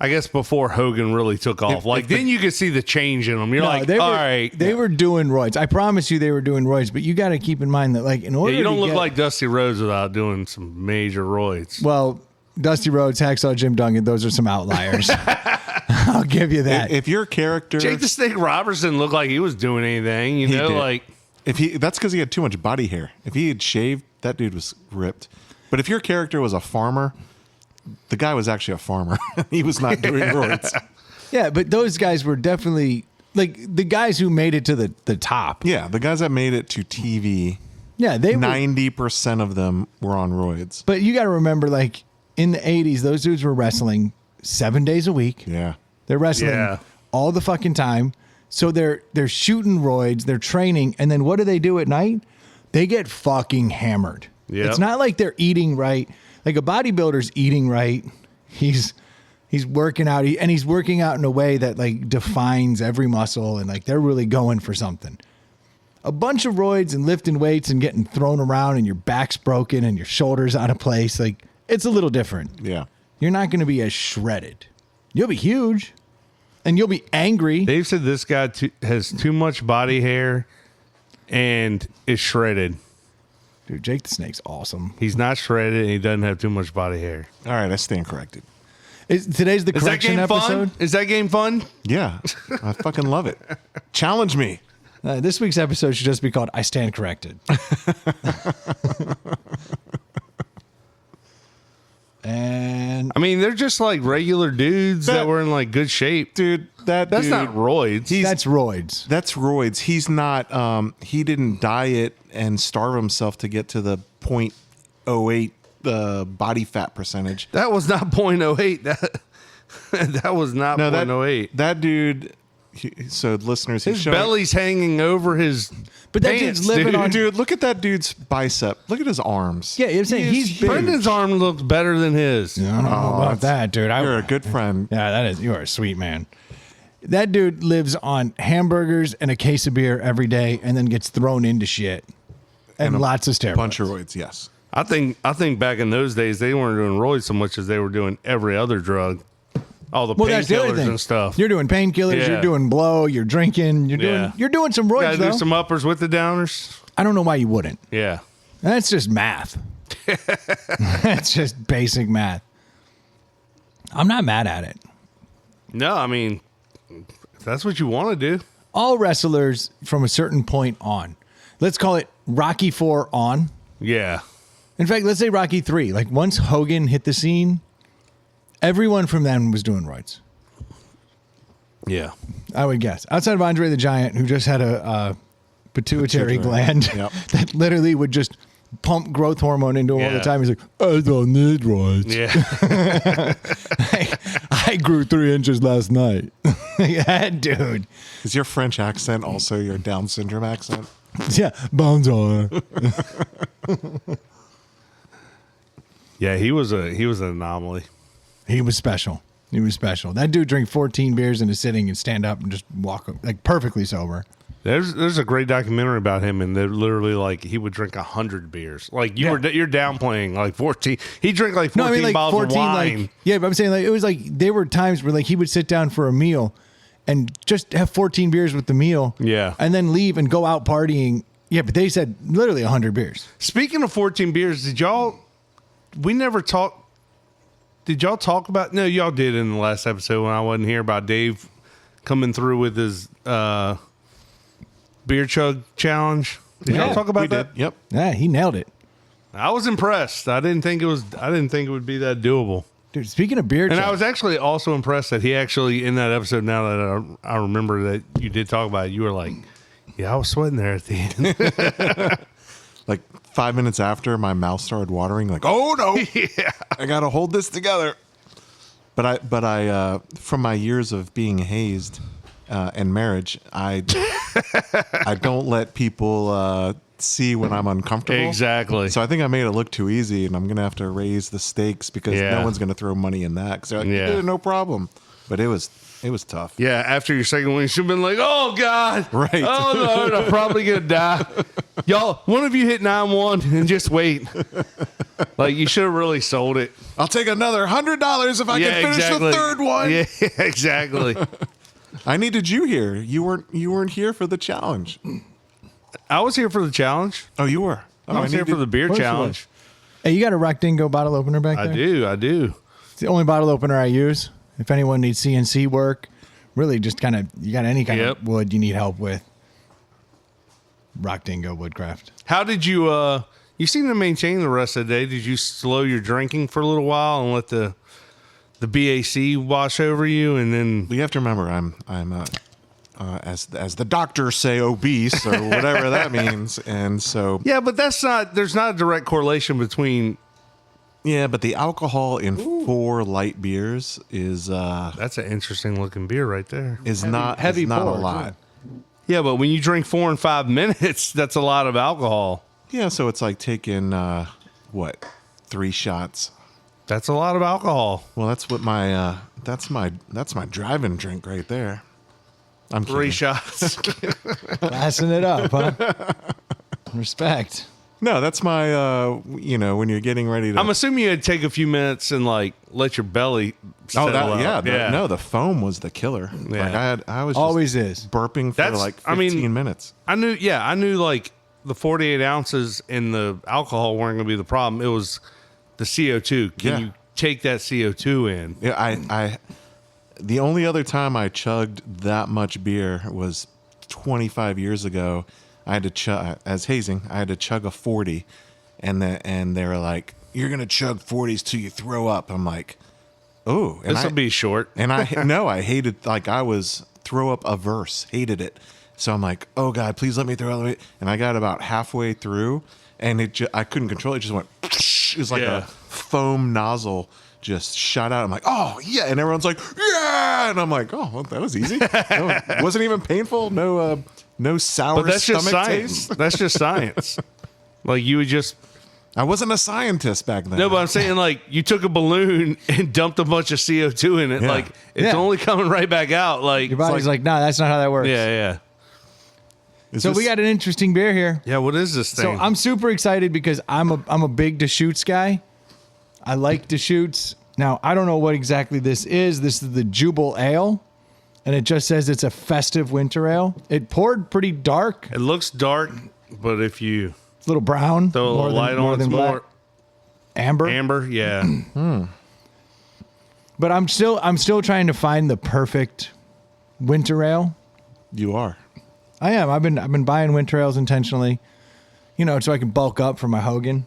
I guess before Hogan really took off. Then you could see the change in them. You're like, they all were, right. They were doing roids. I promise you they were doing roids, but you got to keep in mind that, like, in order Yeah, you don't to look get, like Dusty Rhodes without doing some major roids. well, Dusty Rhodes, Hacksaw Jim Duggan, those are some outliers. I'll give you that. If your character, Jake the Snake Roberts didn't look like he was doing anything, He did. like. that's because he had too much body hair. If he had shaved, that dude was ripped. But if your character was a farmer, the guy was actually a farmer. He was not doing roids. Yeah, but those guys were definitely like the guys who made it to the top. Yeah, the guys that made it to TV, Yeah, they were. 90% of them were on roids. But you got to remember, like in the 80s, those dudes were wrestling 7 days a week. Yeah. They're wrestling Yeah. all the fucking time. So they're shooting roids, they're training, and then what do they do at night? They get fucking hammered. Yep. It's not like they're eating right. Like a bodybuilder's eating right. He's working out, and he's working out in a way that like defines every muscle, and like they're really going for something. A bunch of roids and lifting weights and getting thrown around, and your back's broken and your shoulders out of place. Like it's a little different. Yeah. You're not going to be as shredded. You'll be huge, and you'll be angry. Dave said this guy has too much body hair and is shredded. Dude, Jake the Snake's awesome. He's not shredded and he doesn't have too much body hair. All right, I stand corrected. Today's the Is that correction game episode. fun? Is that game fun? Yeah. I fucking love it. Challenge me. This week's episode should just be called I Stand Corrected. And man. I mean, they're just like regular dudes that were in like good shape. Dude, That's dude, not roids. That's roids. That's roids. He's not. He didn't diet and starve himself to get to the 0.08 body fat percentage. That was not 0.08. That was not No, 0.08. that dude. So listeners, he's His showing, belly's hanging over his But that pants, dude's living dude. on- Dude, look at that dude's bicep. Look at his arms. Yeah, I'm saying He is he's big. Brendan's arm looks better than his. I don't know about that, dude. You're a good friend. Yeah, that is. You are a sweet man. That dude lives on hamburgers and a case of beer every day, and then gets thrown into shit and a lots of steroids. Bunch of roids, yes. I think back in those days they weren't doing roids so much as they were doing every other drug, all the Well, that's the other painkillers thing. and stuff. You're doing painkillers. Yeah. You're doing blow. You're drinking. You're doing some roids Gotta though. do some uppers with the downers. I don't know why you wouldn't. Yeah. That's just math. That's just basic math. I'm not mad at it. No, I mean, if that's what you want to do. All wrestlers from a certain point on, let's call it Rocky IV on. Yeah. In fact, let's say Rocky III. Like once Hogan hit the scene, everyone from then was doing roids. Yeah. I would guess. Outside of Andre the Giant, who just had a pituitary gland Yep. that literally would just pump growth hormone into him all the Yeah. time. He's like, I don't need roids. Yeah. I grew 3 inches last night. Yeah, dude. Is your French accent also your Down syndrome accent? Yeah, bonjour. Yeah, he was an anomaly. He was special. He was special. That dude drank 14 beers in a sitting and stand up and just walk like perfectly sober. There's a great documentary about him, and they're literally like he would drink 100 beers. Like you're downplaying like 14. He drank like 14 No, I mean like bottles 14. of wine. Like yeah, but I'm saying like it was like there were times where like he would sit down for a meal and just have 14 beers with the meal. Yeah. and then leave and go out partying. Yeah, but they said literally 100 beers. Speaking of 14 beers, did y'all talk about? No, y'all did in the last episode when I wasn't here about Dave coming through with his beer chug challenge. Did y'all talk about that? Yep. Yeah, he nailed it. I was impressed. I didn't think it would be that doable. Dude, speaking of beer, And chug, I was actually also impressed that he actually in that episode. Now that I remember that you did talk about it, you were like, "Yeah, I was sweating there at the end." Like 5 minutes after, my mouth started watering. Like, oh no, Yeah. I gotta hold this together. But I, from my years of being hazed and marriage, I don't let people see when I'm uncomfortable. Exactly. So I think I made it look too easy, and I'm gonna have to raise the stakes because Yeah. no one's gonna throw money in that. Because they're like, Yeah. yeah, no problem. But it was tough. Yeah, after your second one, you should have been like, "Oh God, Right. Oh no, I'm probably gonna die." Y'all, one of you hit 9-1 and just wait. Like you should have really sold it. I'll take another $100 if I can finish exactly. the third one. Yeah, exactly. I needed you here. You weren't here for the challenge. I was here for the challenge. Oh, you were. Oh, I was here for the beer course you challenge. hey, you got a Rock Dingo bottle opener back I there? do. It's the only bottle opener I use. If anyone needs CNC work, really just kind of, you got any kind Yep. of wood you need help with, Rock Dingo Woodcraft. How did you? You seem to maintain the rest of the day. Did you slow your drinking for a little while and let the BAC wash over you, and then? You have to remember, I'm as the doctors say, obese or whatever that means, and so Yeah, but that's not. There's not a direct correlation between. yeah. But the alcohol in 4 light beers is That's an interesting looking beer right there. not heavy is not pour, a lot. Yeah, but when you drink 4 and 5 minutes, that's a lot of alcohol. Yeah, so it's like taking 3 shots. That's a lot of alcohol. Well, that's what my that's my driving drink right there. I'm 3 kidding. shots. Passing it up, huh? Respect. No, that's my when you're getting ready to. I'm assuming you had to take a few minutes and like let your belly. Oh, settle out. yeah. No, the foam was the killer. Yeah. Like I was just Always is. burping for That's- like I 15 mean- minutes. I knew like the 48 ounces and the alcohol weren't going to be the problem. It was the CO2. Can Yeah. you take that CO2 in? Yeah, I the only other time I chugged that much beer was 25 years ago. I had to chug as hazing. I had to chug a 40, and they were like, "You're gonna chug 40s till you throw up." I'm like, oh, and This will be short. And I hated, like, I was throw up averse, hated it. So I'm like, oh God, please let me throw it. And I got about halfway through, and I couldn't control it. It just went. It was like Yeah. a foam nozzle just shot out. I'm like, oh yeah, and everyone's like, yeah, and I'm like, oh, well, that was easy. No, it wasn't even painful. No sour But that's just stomach science. taste. That's just science. Like you would just I wasn't a scientist back then. no, but I'm saying like you took a balloon and dumped a bunch of CO2 in it. Yeah. Like it's Yeah. only coming right back out. Like Your body's like, nah, that's not how that works. yeah. Is So this- we got an interesting beer here. Yeah, what is this So thing? I'm super excited because I'm a big Deschutes guy. I like Deschutes. Now I don't know what exactly this is. This is the Jubal Ale, and it just says it's a festive winter ale. It poured pretty dark. It looks dark, but if you It's a little brown. throw a little light on, it's black. more amber. amber. Yeah. But I'm still trying to find the perfect winter ale. You are. I am. I've been buying winter ales intentionally, so I can bulk up for my Hogan.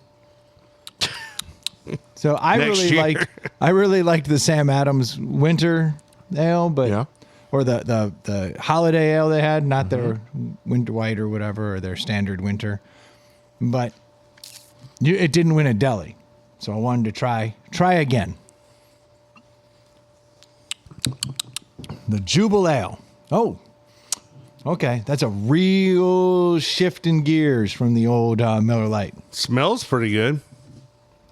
So I Next year. really liked the Sam Adams winter ale, but Yeah. or the holiday ale they had, not their winter white or whatever, or their standard winter. But it didn't win a deli, so I wanted to try again. The Jubal Ale. Oh. Okay, that's a real shift in gears from the old Miller Lite. Smells pretty good.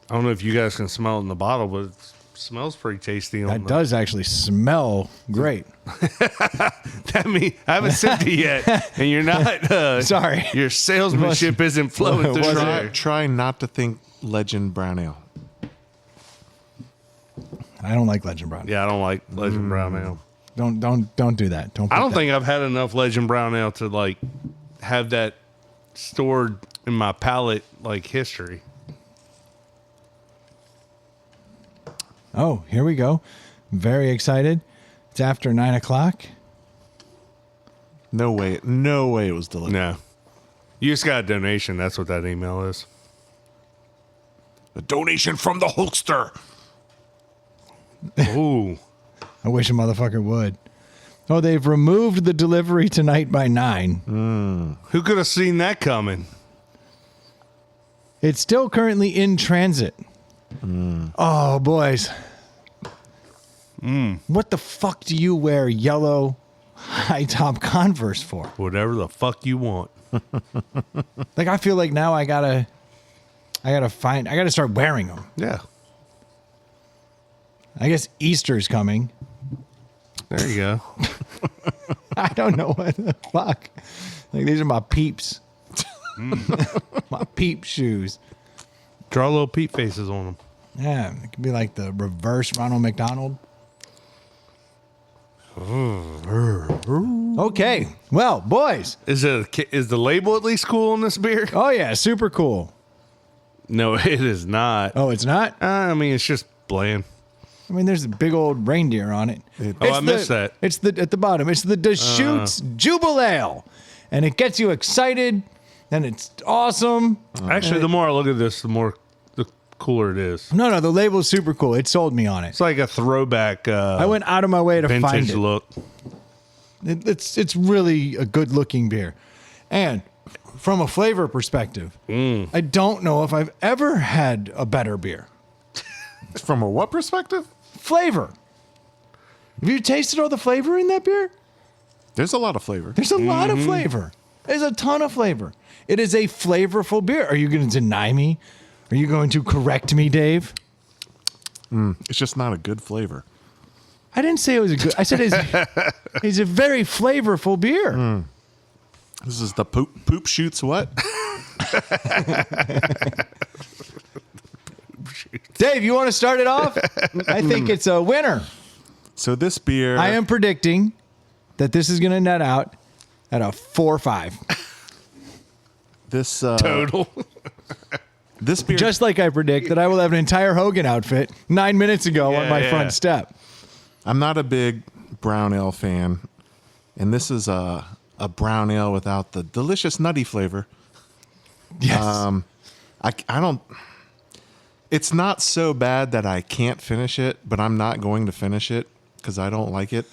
I don't know if you guys can smell it in the bottle, but it smells pretty tasty. That does actually smell great. I mean, I haven't sipped it yet, and you're not. Sorry. Your salesmanship isn't flowing through wasn't there. Try not to think Legend Brown Ale. I don't like Legend Brown. Yeah, I don't like Legend Brown Ale. Don't do that. Don't. I put don't that- think I've had enough Legend Brown Ale to like have that stored in my palate like history. Oh, here we go. Very excited. It's after 9:00. No way it was delivered. No, you just got a donation. That's what that email is. A donation from the Hulkster. Ooh, I wish a motherfucker would. Oh, they've removed the delivery tonight by 9. who could have seen that coming? It's still currently in transit. Oh, boys. What the fuck do you wear yellow high top Converse for? Whatever the fuck you want. Like, I feel like now I gotta start wearing them. Yeah, I guess Easter's coming. there you go. I don't know what the fuck. Like, these are my peeps. My peep shoes. Draw little peep faces on them. Yeah, it could be like the reverse Ronald McDonald. Okay, well, boys. Is the label at least cool on this beer? Oh yeah, super cool. No, it is not. Oh, it's not? I mean, it's just bland. I mean, there's a big old reindeer on it. I missed that. It's at the bottom. It's the Deschutes Jubal Ale, and it gets you excited, and it's awesome. Actually, the more I look at this, the cooler it is. No, the label's super cool. It sold me on it. It's like a throwback. I went out of my way to find vintage it. look. It's really a good looking beer, and from a flavor perspective, I don't know if I've ever had a better beer. From a what perspective? Flavor. Have you tasted all the flavor in that beer? There's a lot of flavor. There's a lot of flavor. There's a ton of flavor. It is a flavorful beer. Are you going to deny me? Are you going to correct me, Dave? It's just not a good flavor. I didn't say it was a good. I said it's a very flavorful beer. This is the poop shoots what? Dave, you want to start it off? I think it's a winner. So this beer, I am predicting that this is going to net out at a 4-5. this Total. this beer. Just like I predict that I will have an entire Hogan outfit 9 minutes ago on my Yeah. front step. I'm not a big brown ale fan, and this is a brown ale without the delicious nutty flavor. Yes. I don't. It's not so bad that I can't finish it, but I'm not going to finish it because I don't like it.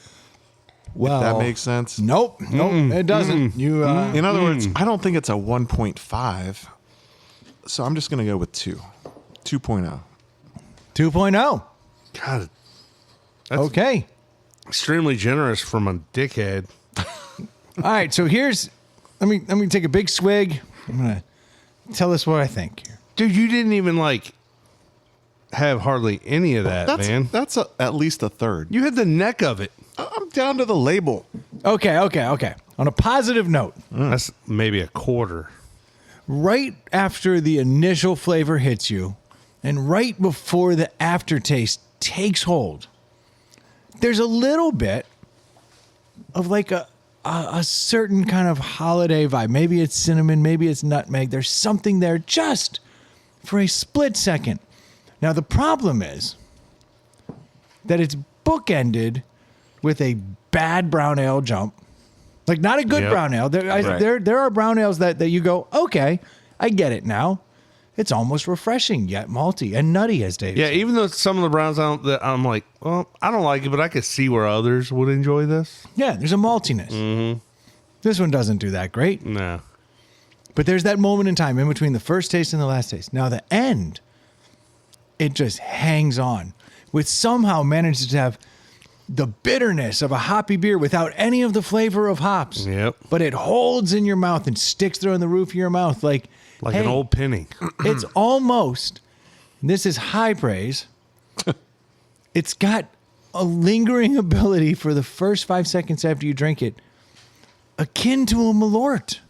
Well, That makes sense. Nope, it doesn't. You In other words, I don't think it's a 1.5. So I'm just going to go with 2. 2.0. 2.0. God, that's Okay. extremely generous from a dickhead. All right, so here's let me take a big swig. I'm gonna tell us what I think here. Dude, you didn't even like have hardly any of that, man. That's at least a third. You had the neck of it. I'm down to the label. Okay. On a positive note, That's maybe a quarter. right after the initial flavor hits you, and right before the aftertaste takes hold, there's a little bit of like a certain kind of holiday vibe. Maybe it's cinnamon, maybe it's nutmeg. There's something there just for a split second. Now, the problem is that it's bookended with a bad brown ale jump. Like, not a good Yep. brown ale. There are brown ales that you go, okay, I get it now. It's almost refreshing, yet malty and nutty, as Dave Yeah, said. even though some of the browns I'm like, well, I don't like it, but I could see where others would enjoy this. Yeah, there's a maltiness. Mm-hmm. This one doesn't do that great. No. But there's that moment in time in between the first taste and the last taste. Now, the end, it just hangs on, which somehow manages to have the bitterness of a hoppy beer without any of the flavor of hops. Yep. But it holds in your mouth and sticks there in the roof of your mouth like Like hey, an old penny. It's almost, this is high praise. It's got a lingering ability for the first 5 seconds after you drink it, akin to a Malort.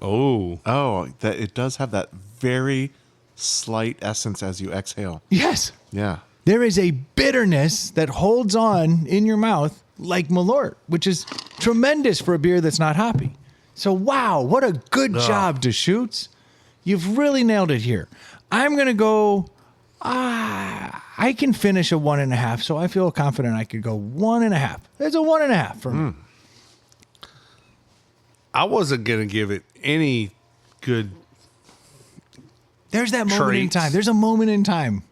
Oh. Oh, that it does have that very slight essence as you exhale. Yes. Yeah. There is a bitterness that holds on in your mouth like Malort, which is tremendous for a beer that's not hoppy. So, wow, what a good job, Deschutes. You've really nailed it here. I'm going to go, I can finish a 1.5, so I feel confident I could go 1.5. There's a 1.5 for me. I wasn't going to give it any good, There's that moment in Traits. time. There's a moment in time.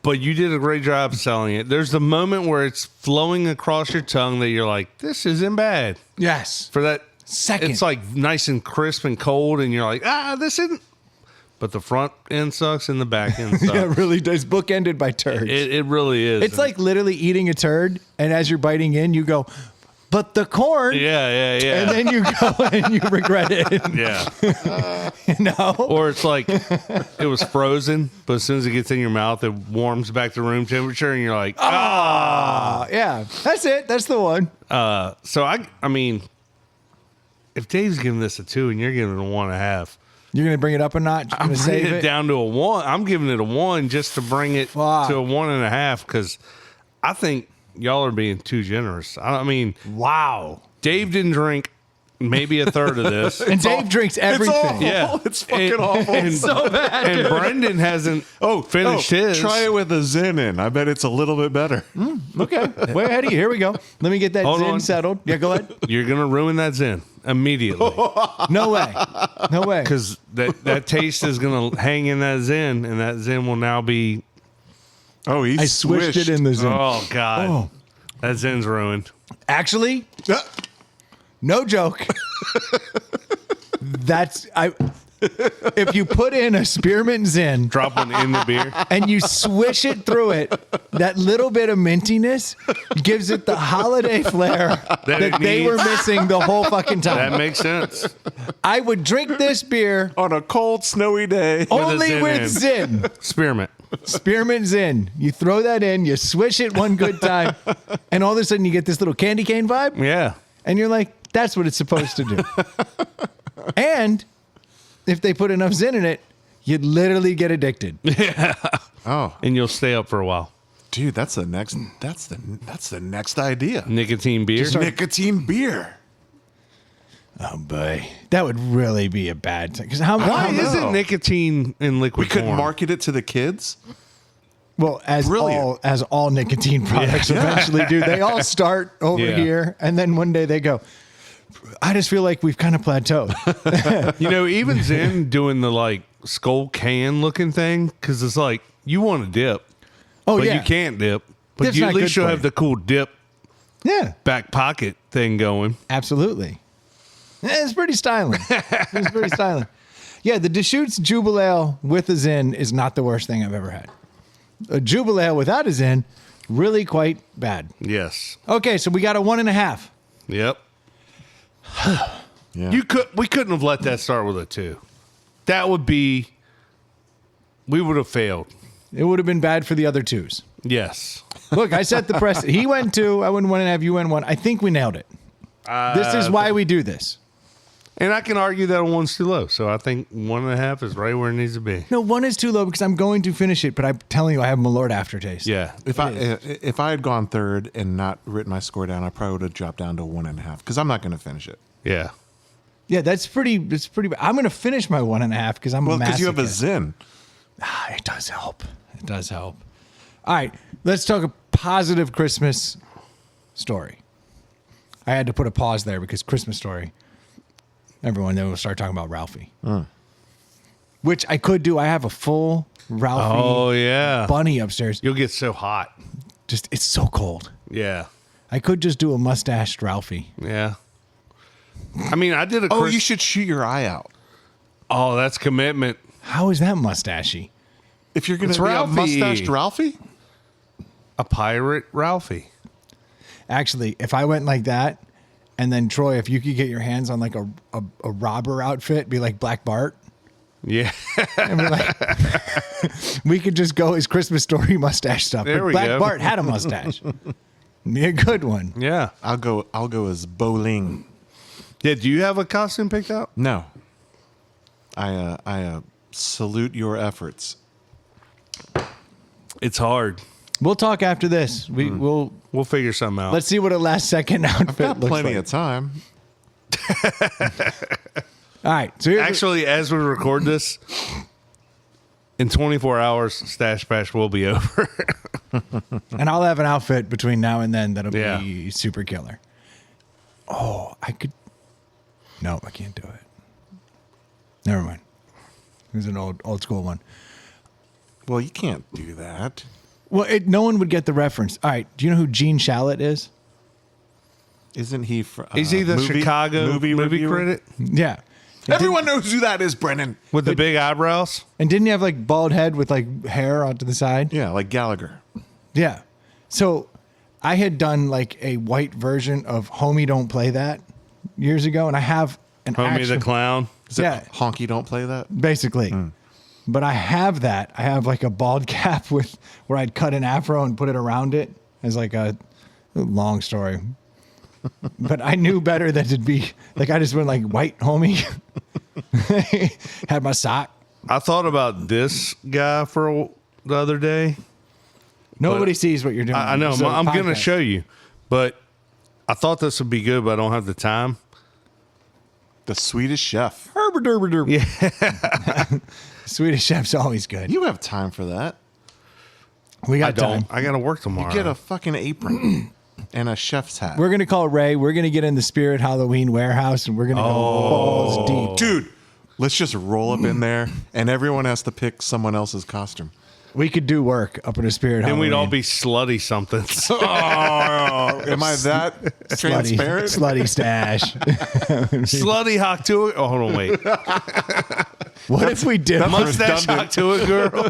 but you did a great job selling it. There's the moment where it's flowing across your tongue that you're like, this isn't bad. Yes. For that Second. it's like nice and crisp and cold, and you're like, this isn't. But the front end sucks and the back end sucks. Yeah, it really does. Bookended by turds. It really is. It's like literally eating a turd, and as you're biting in, you go, but the corn. yeah. And then you go and you regret it. yeah. You know? Or it's like it was frozen, but as soon as it gets in your mouth, it warms back to room temperature, and you're like, Yeah, that's it. That's the one. So I mean, if Dave's giving this a 2 and you're giving it a 1.5, You're going to bring it up a notch? You're I'm going to bringing save it it? down to a 1. I'm giving it a 1 just to bring it Fuck. to a 1.5 because I think y'all are being too generous. I mean, Wow. Dave didn't drink maybe a third of this. And Dave drinks everything. It's awful. Yeah. It's fucking And- awful. and- So bad. And Brendan hasn't finished his. Try it with a Zen in. I bet it's a little bit better. Okay. Way ahead of you. Here we go. Let me get that Hold Zin on. settled. Yeah, go ahead. You're going to ruin that Zen immediately No way. No way. because that taste is going to hang in that Zen, and that Zen will now be, Oh, he's I switched it in the Zin. oh, God. Oh. That Zen's ruined. Actually, no joke. If you put in a spearmint Zin Drop one in the beer. and you swish it through it, that little bit of mintiness gives it the holiday flair that it they were needs. missing the whole fucking That time. makes sense. I would drink this beer On a cold, snowy day. only Zin with in. Zin. Spearmint. Spearmint Zin. You throw that in, you swish it one good time, and all of a sudden you get this little candy cane vibe, Yeah. and you're like, that's what it's supposed to do. And if they put enough Zin in it, you'd literally get addicted. Oh, And you'll stay up for a while. dude, that's the next idea. Nicotine beer. Nicotine beer. Oh boy, that would really be a bad thing. Because Why isn't know. nicotine in liquid We could form? market it to the kids. well Brilliant. as all nicotine products eventually do. They all start over Yeah. here, and then one day they go. I just feel like we've kind of plateaued. You know, even Zen doing the like skull can looking thing, because it's like you want to dip, Oh but yeah, you can't dip. But Dip's you, not at least good you'll for have you. the cool dip Yeah, back pocket thing going. absolutely. Yeah, it's pretty styling. It's pretty styling. Yeah, the Deschutes Jubilee with a Zin is not the worst thing I've ever had. A Jubilee without a Zin, really quite bad. Yes. Okay, so we got a 1.5. Yep. Yeah. We couldn't have let that start with a 2. That would be. We would have failed. It would have been bad for the other twos. Yes. Look, I set the precedent. He went 2, I went 1.5, you went 1. I think we nailed it. This is why we do this. And I can argue that a 1's too low. So I think 1.5 is right where it needs to be. No, 1 is too low because I'm going to finish it, but I'm telling you, I have Malort aftertaste. Yeah. If I had gone third and not written my score down, I probably would have dropped down to 1.5 because I'm not going to finish it. Yeah. Yeah, that's pretty. It's pretty. I'm going to finish my 1.5 because I'm Well, a because you have a masochist. Zin. It does help. It does help. All right, let's talk a positive Christmas story. I had to put a pause there because Christmas story. Everyone then will start talking about Ralphie, which I could do. I have a full Ralphie Oh, yeah. bunny upstairs. You'll get so hot. Just it's so cold. Yeah. I could just do a mustached Ralphie. Yeah. I mean, I did a Oh, you should shoot your eye out. Oh, that's commitment. How is that mustachy? If you're going It's to be a Ralphie. mustached Ralphie, A pirate Ralphie. Actually, if I went like that, and then Troy, if you could get your hands on like a robber outfit, be like Black Bart, Yeah. and be like, we could just go as Christmas Story mustache stuff. There but we Black go. Bart had a mustache. Be a good one. Yeah. I'll go as Bowling. Yeah. Do you have a costume picked out? No. I salute your efforts. It's hard. We'll talk after this. We'll We'll figure something out. let's see what a last second outfit Got looks plenty like. of time. All right. So here's Actually, as we record this, in 24 hours, Stash Bash will be over. and I'll have an outfit between now and then that'll Yeah. be super killer. Oh, I could. No, I can't do it. Never mind. It was an old school one. Well, you can't do that. Well, no one would get the reference. All right. Do you know who Gene Shalit is? Isn't he from? Is he the Chicago movie reviewer? critic Yeah. Everyone knows who that is, Brennan. with the big eyebrows? And didn't he have like bald head with like hair onto the side? Yeah, like Gallagher. Yeah. So I had done like a white version of Homie Don't Play That years ago, and I have an Homie actual, the Clown. Is it Yeah. Honky Don't Play That? basically. But I have that. I have like a bald cap with where I'd cut an afro and put it around it as like a long story. But I knew better than to be like I just went like white homie. Had my sock. I thought about this guy the other day. Nobody sees what you're doing. I know. It's a I'm going to podcast. show you. But I thought this would be good, but I don't have the time. The Swedish Chef. Yeah. Swedish Chef's always good. You have time for that. We got I don't. time. I got to work tomorrow. Get a fucking apron and a chef's hat. We're gonna call Ray. We're gonna get in the Spirit Halloween warehouse, and we're gonna go balls deep. Dude, let's just roll up in there and everyone has to pick someone else's costume. We could do work up in a Spirit then Halloween. we'd all be slutty something. Am I that transparent? slutty stash. Slutty hawk to it. Oh, hold on, wait. What if we did? Mustache hawk to it, girl.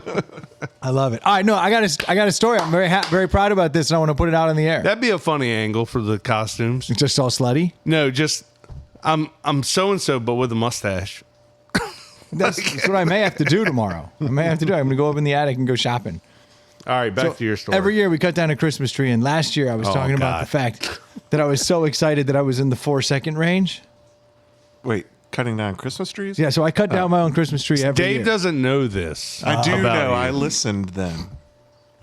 I love it. All right, no, I got a story. I'm very proud about this, and I want to put it out in the air. That'd be a funny angle for the costumes. It's just all slutty. No, just I'm so and so, but with a mustache. That's what I may have to do tomorrow. I'm gonna go up in the attic and go shopping. All right, back to your story. Every year we cut down a Christmas tree, and last year I was talking about God. the fact that I was so excited that I was in the 4-second range. Wait, cutting down Christmas trees? Yeah, so I cut down my own Christmas tree every Dave year. doesn't know this. I do about know. you. I listened then.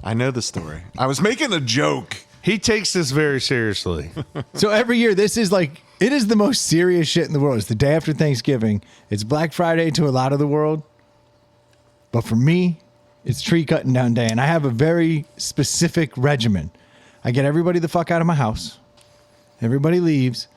I know the story. I was making a joke. He takes this very seriously. So every year, this is like, it is the most serious shit in the world. It's the day after Thanksgiving. It's Black Friday to a lot of the world. But for me, it's tree cutting down day. And I have a very specific regimen. I get everybody the fuck out of my house. Everybody leaves.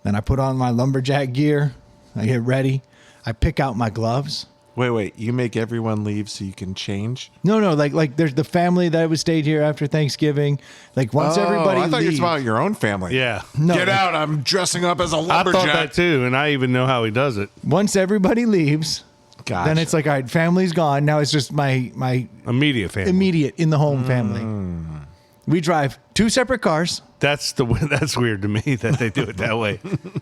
Then I put on my lumberjack gear. I get ready. I pick out my gloves. Wait. You make everyone leave so you can change? No, like there's the family that was stayed here after Thanksgiving. Like once everybody I thought you were leaves, talking about your own family. Yeah. No, Get like, out. I'm dressing up as a I lumberjack. thought that too, and I even know how he does it. once everybody leaves, Gotcha. then it's like, all right, family's gone. Now it's just my Immediate family. immediate in the home family. We drive 2 separate cars. That's weird to me that they do it that way.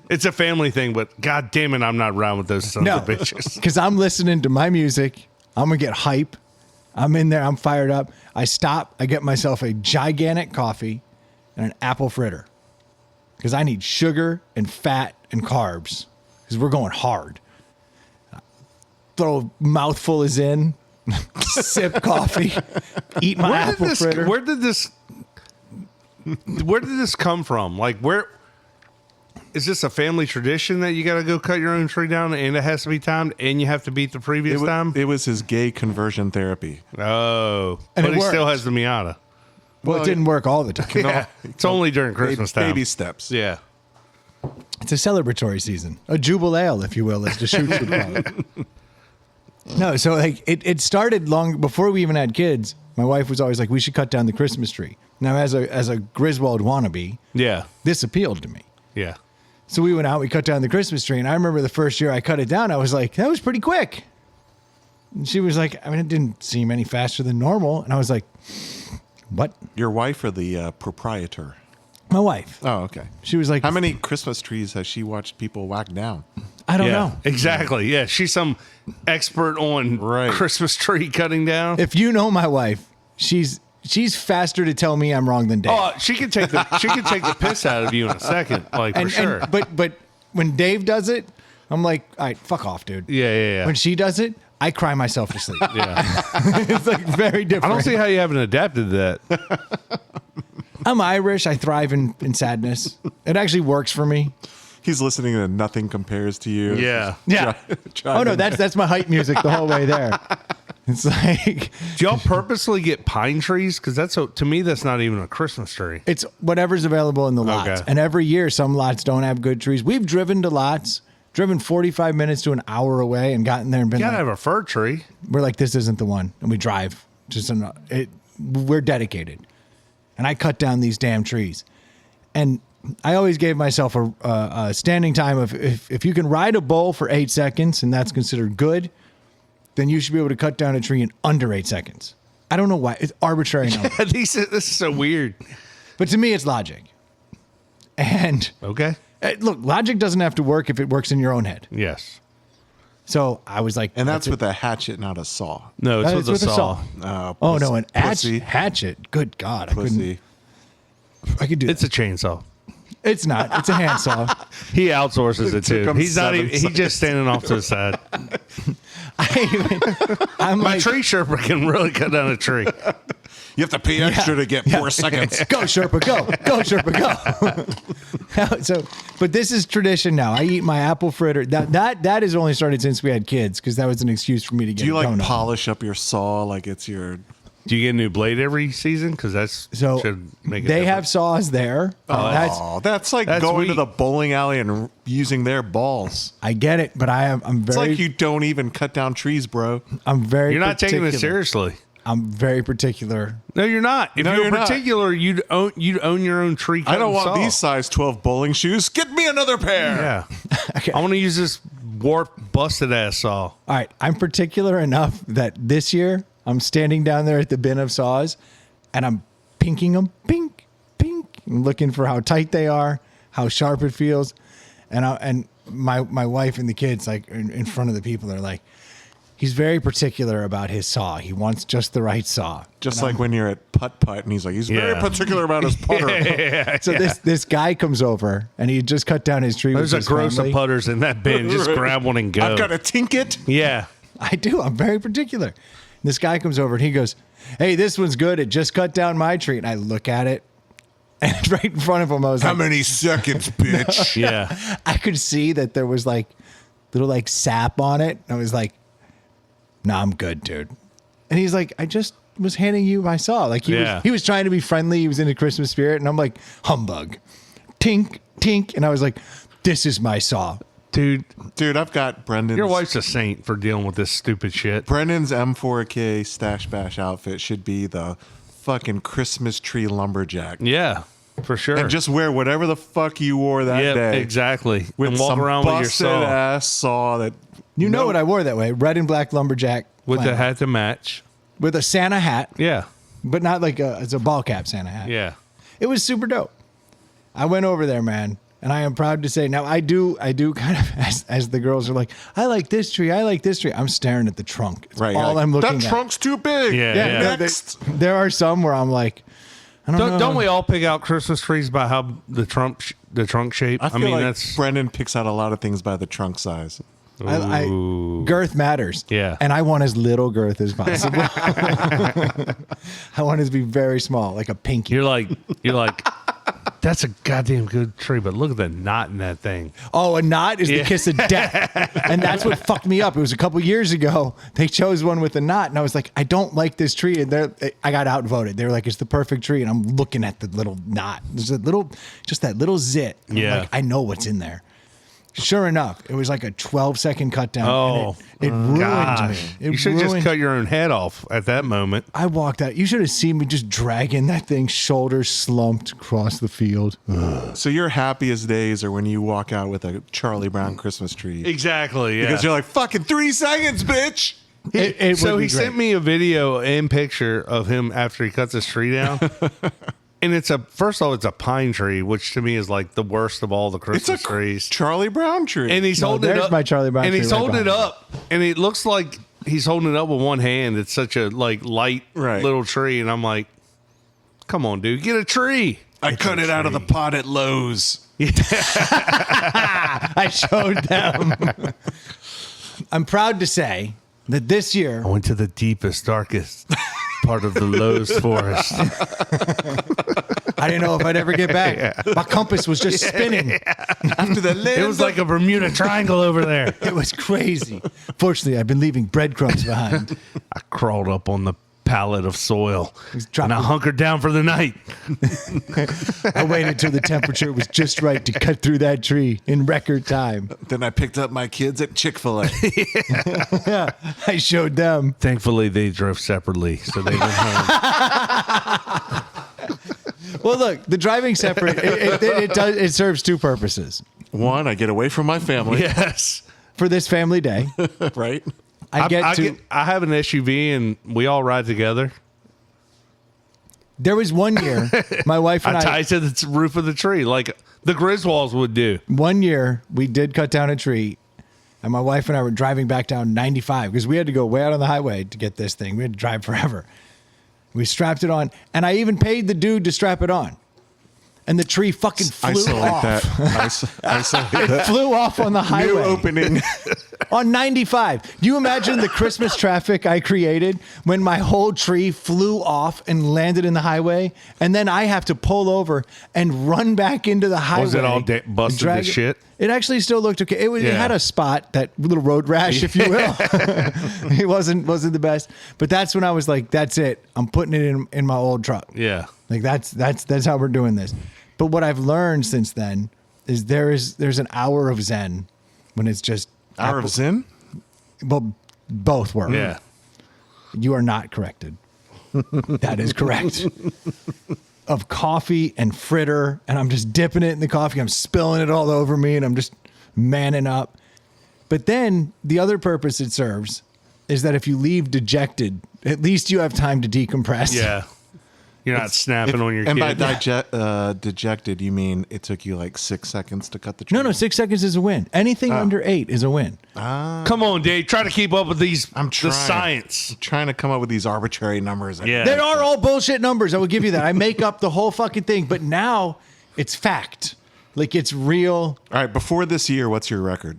It's a family thing, but god damn it, I'm not around with those sons No, of bitches. because I'm listening to my music. I'm gonna get hype. I'm in there. I'm fired up. I stop. I get myself a gigantic coffee and an apple fritter because I need sugar and fat and carbs because we're going hard. Throw a mouthful is in. Sip coffee. Eat my apple fritter. Where did this come from? Like, where is this a family tradition that you got to go cut your own tree down and it has to be timed and you have to beat the previous time? It was his gay conversion therapy. Oh, And but it he still worked. has the Miata. Well, it didn't work all the time. Yeah, it's only during Christmas time. Baby steps. Yeah. It's a celebratory season, a jubilale, if you will, as the shoots would call it. No, so like it started long before we even had kids. My wife was always like, "We should cut down the Christmas tree." Now, as a Griswold wannabe, Yeah. this appealed to me. Yeah. So we went out, we cut down the Christmas tree, and I remember the first year I cut it down, I was like, "That was pretty quick." And she was like, "I mean, it didn't seem any faster than normal," and I was like, "What?" Your wife or the proprietor? My wife. Oh, okay. She was like, How many Christmas trees has she watched people whack down? I don't Yeah. know. Exactly. Yeah. She's some expert on Right. Christmas tree cutting down. If you know my wife, she's faster to tell me I'm wrong than Dave. Oh, she could take the piss out of you in a second, like for sure. But when Dave does it, I'm like, all right, fuck off, dude. yeah. When she does it, I cry myself to sleep. Yeah. It's like very different. I don't see how you haven't adapted to that. I'm Irish. I thrive in sadness. It actually works for me. He's listening to Nothing Compares to You. Yeah. Yeah. Oh no, that's my hype music the whole way there. It's like Do y'all purposely get pine trees? Because to me, that's not even a Christmas tree. it's whatever's available in the lots. Okay. And every year some lots don't have good trees. We've driven to lots, driven 45 minutes to an hour away and gotten there and been You gotta like, have a fir tree. we're like, this isn't the one. And we drive. We're dedicated. And I cut down these damn trees. And I always gave myself a standing time of if you can ride a bull for 8 seconds and that's considered good, then you should be able to cut down a tree in under 8 seconds. I don't know why. It's arbitrary number. This is so weird. But to me, it's logic. And Okay. look, logic doesn't have to work if it works in your own head. Yes. So I was like, And that's with a hatchet, not a saw. No, it's It's with a with a saw. saw. Oh no, an pussy. hatchet. Good God, Pussy. I could do. It's a chainsaw. It's not. It's a handsaw. He outsources it took too. him He's not 7 even. He's just standing off to the side. I'm My like, tree sherpa can really cut down a tree. You have to pay extra to get 4 seconds. go Sherpa, go Sherpa, go. So, but this is tradition now. I eat my apple fritter. That has only started since we had kids because that was an excuse for me to get. Do you a like donut. polish up your saw like it's your... Do you get a new blade every season? Because that's So should make a they have difference. saws there. Oh, that's like that's going to sweet. the bowling alley and using their balls. I get it, but I'm It's very. like you don't even cut down trees, bro. I'm very. You're not taking it particular. seriously. I'm very particular. No, you're not. If No, you're you're not. particular, you'd own your own tree. I don't cutting want saw. these size 12 bowling shoes. Get me another pair. Yeah. Okay. I want to use this warped, busted ass saw. All right, I'm particular enough that this year I'm standing down there at the bin of saws, and I'm pinking them, pink, and looking for how tight they are, how sharp it feels, and my wife and the kids like in front of the people are like, he's very particular about his saw. He wants just the right saw. Just like when you're at putt-putt and he's like, he's very Yeah. particular about his putter. So this guy comes over and he just cut down his tree. There's with a his gross family. of putters in that bin. Just grab one and go. I've got to tink it. Yeah. I do. I'm very particular. This guy comes over and he goes, "Hey, this one's good. It just cut down my tree." And I look at it, and right in front of him, I was like, many seconds, bitch? Yeah. I could see that there was like little like sap on it. I was like, "Nah, I'm good, dude." And he's like, "I just was handing you my saw." Like Yeah. he was trying to be friendly. He was in the Christmas spirit, and I'm like, "Humbug, tink, tink," and I was like, "This is my saw." Dude, I've got Brendan's. your wife's a saint for dealing with this stupid shit. Brendan's M4K Stash Bash outfit should be the fucking Christmas tree lumberjack. Yeah, for sure. And just wear whatever the fuck you wore that Yep, day. exactly. With and walk some around with your busted saw. ass saw that. You know what I wore that way? Red and black lumberjack With the flannel. hat to match. with a Santa hat, Yeah. but not like it's a ball cap Santa hat. Yeah. It was super dope. I went over there, man, and I am proud to say now I do kind of as the girls are like, I like this tree, I like this tree. I'm staring at the trunk. It's Right. all like, I'm looking that at. trunk's too big. Yeah, Yeah, yeah. no, Next. there are some where I'm like, I don't know. Don't we all pick out Christmas trees by how the trunk shape? I feel mean, like that's Brendan picks out a lot of things by the trunk size. I girth matters. Yeah. And I want as little girth as possible. I want it to be very small, like a pinky. you're like that's a goddamn good tree, but look at the knot in that thing. Oh, a knot is the Yeah. kiss of death. And that's what fucked me up. It was a couple years ago. They chose one with a knot, and I was like, I don't like this tree. And I got outvoted. They were like, it's the perfect tree. And I'm looking at the little knot. There's just that little zit. And I'm Yeah. like, I know what's in there. Sure enough, it was like a 12-second cut down. Oh, and it ruined gosh. me. It You should have just ruined- cut your own head off at that moment. I walked out. You should have seen me just dragging that thing, shoulders slumped across the field. So your happiest days are when you walk out with a Charlie Brown Christmas tree. Exactly. Yeah. Because you're like, fucking 3 seconds, bitch. It So would he be great. sent me a video and picture of him after he cuts his tree down. And first of all, it's a pine tree, which to me is like the worst of all the It's Christmas a trees. Charlie Brown tree. And he's No, holding it there's up. my Charlie Brown and tree he's right holding it behind up. And it looks like he's holding it up with one hand. It's such a light Right. little tree. And I'm like, come on, dude, get a tree. I cut it out of the pot at Lowe's. I showed them. I'm proud to say that this year, I went to the deepest, darkest part of the Lowe's forest. I didn't know if I'd ever get back. My compass was just spinning. After the land It was like a Bermuda Triangle over there. It was crazy. Fortunately, I've been leaving breadcrumbs behind. I crawled up on the pallet of soil dropping- and I hunkered down for the night. I waited till the temperature was just right to cut through that tree in record time. Then I picked up my kids at Chick-fil-A. I showed them. Thankfully, they drove separately, so they went home. Well, look, the driving separate, it serves two purposes. One, I get away from my family. Yes. For this family day, Right? I have an SUV and we all ride together. There was one year, my wife and I tie to the roof of the tree like the Griswolds would do. one year we did cut down a tree, and my wife and I were driving back down 95 because we had to go way out on the highway to get this thing. We had to drive forever. We strapped it on, and I even paid the dude to strap it on. And the tree fucking flew Isolate off. that. Isolate It that. flew off on the highway. New opening. On 95. Do you imagine the Christmas traffic I created when my whole tree flew off and landed in the highway? And then I have to pull over and run back into the highway. Was it all and busted to drag it. shit? It actually still looked okay. It Yeah. had a spot, that little road rash, if you will. It wasn't the best. But that's when I was like, that's it. I'm putting it in my old truck. Yeah. Like that's how we're doing this. But what I've learned since then is there's an hour of zen when it's just Hour of Zen? well, both were. Yeah. You are not corrected. That is correct. Of coffee and fritter, and I'm just dipping it in the coffee. I'm spilling it all over me, and I'm just manning up. But then the other purpose it serves is that if you leave dejected, at least you have time to decompress. Yeah. You're not snapping on your And by kid. dejected, you mean it took you like 6 seconds to cut the tree? No, 6 seconds is a win. Anything under 8 is a win. Come on, Dave. Try to keep up with the trying. science. I'm trying to come up with these arbitrary numbers. Yeah. They are all bullshit numbers. I will give you that. I make up the whole fucking thing, but now it's fact. Like it's real. All right, before this year, what's your record?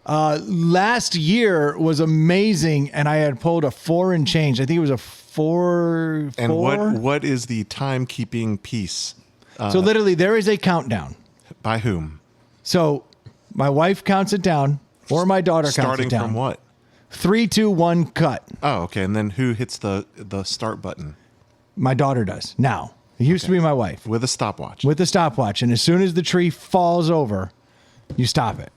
Last year was amazing, and I had pulled a 4 and change. I think it was a 4. And 4? what is the timekeeping piece? So literally, there is a countdown. By whom? So my wife counts it down, or my daughter counts Starting it down. from what? 3, 2, 1, cut. Oh, okay. And then who hits the start button My daughter does now. It used to be my wife with a stopwatch? with the stopwatch, and as soon as the tree falls over, you stop it.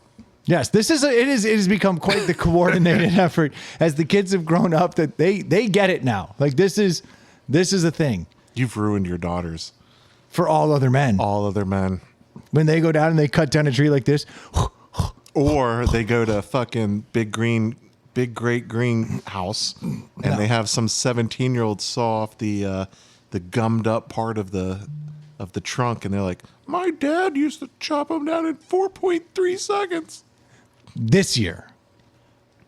Yes, it has become quite the coordinated effort as the kids have grown up that they get it now. Like this is a thing You've ruined your daughters. for all other men. All other men. When they go down and they cut down a tree like this, Or they go to fucking big great green house and they have some 17-year-old saw off the gummed up part of the trunk and they're like, my dad used to chop them down in 4.3 seconds. this year,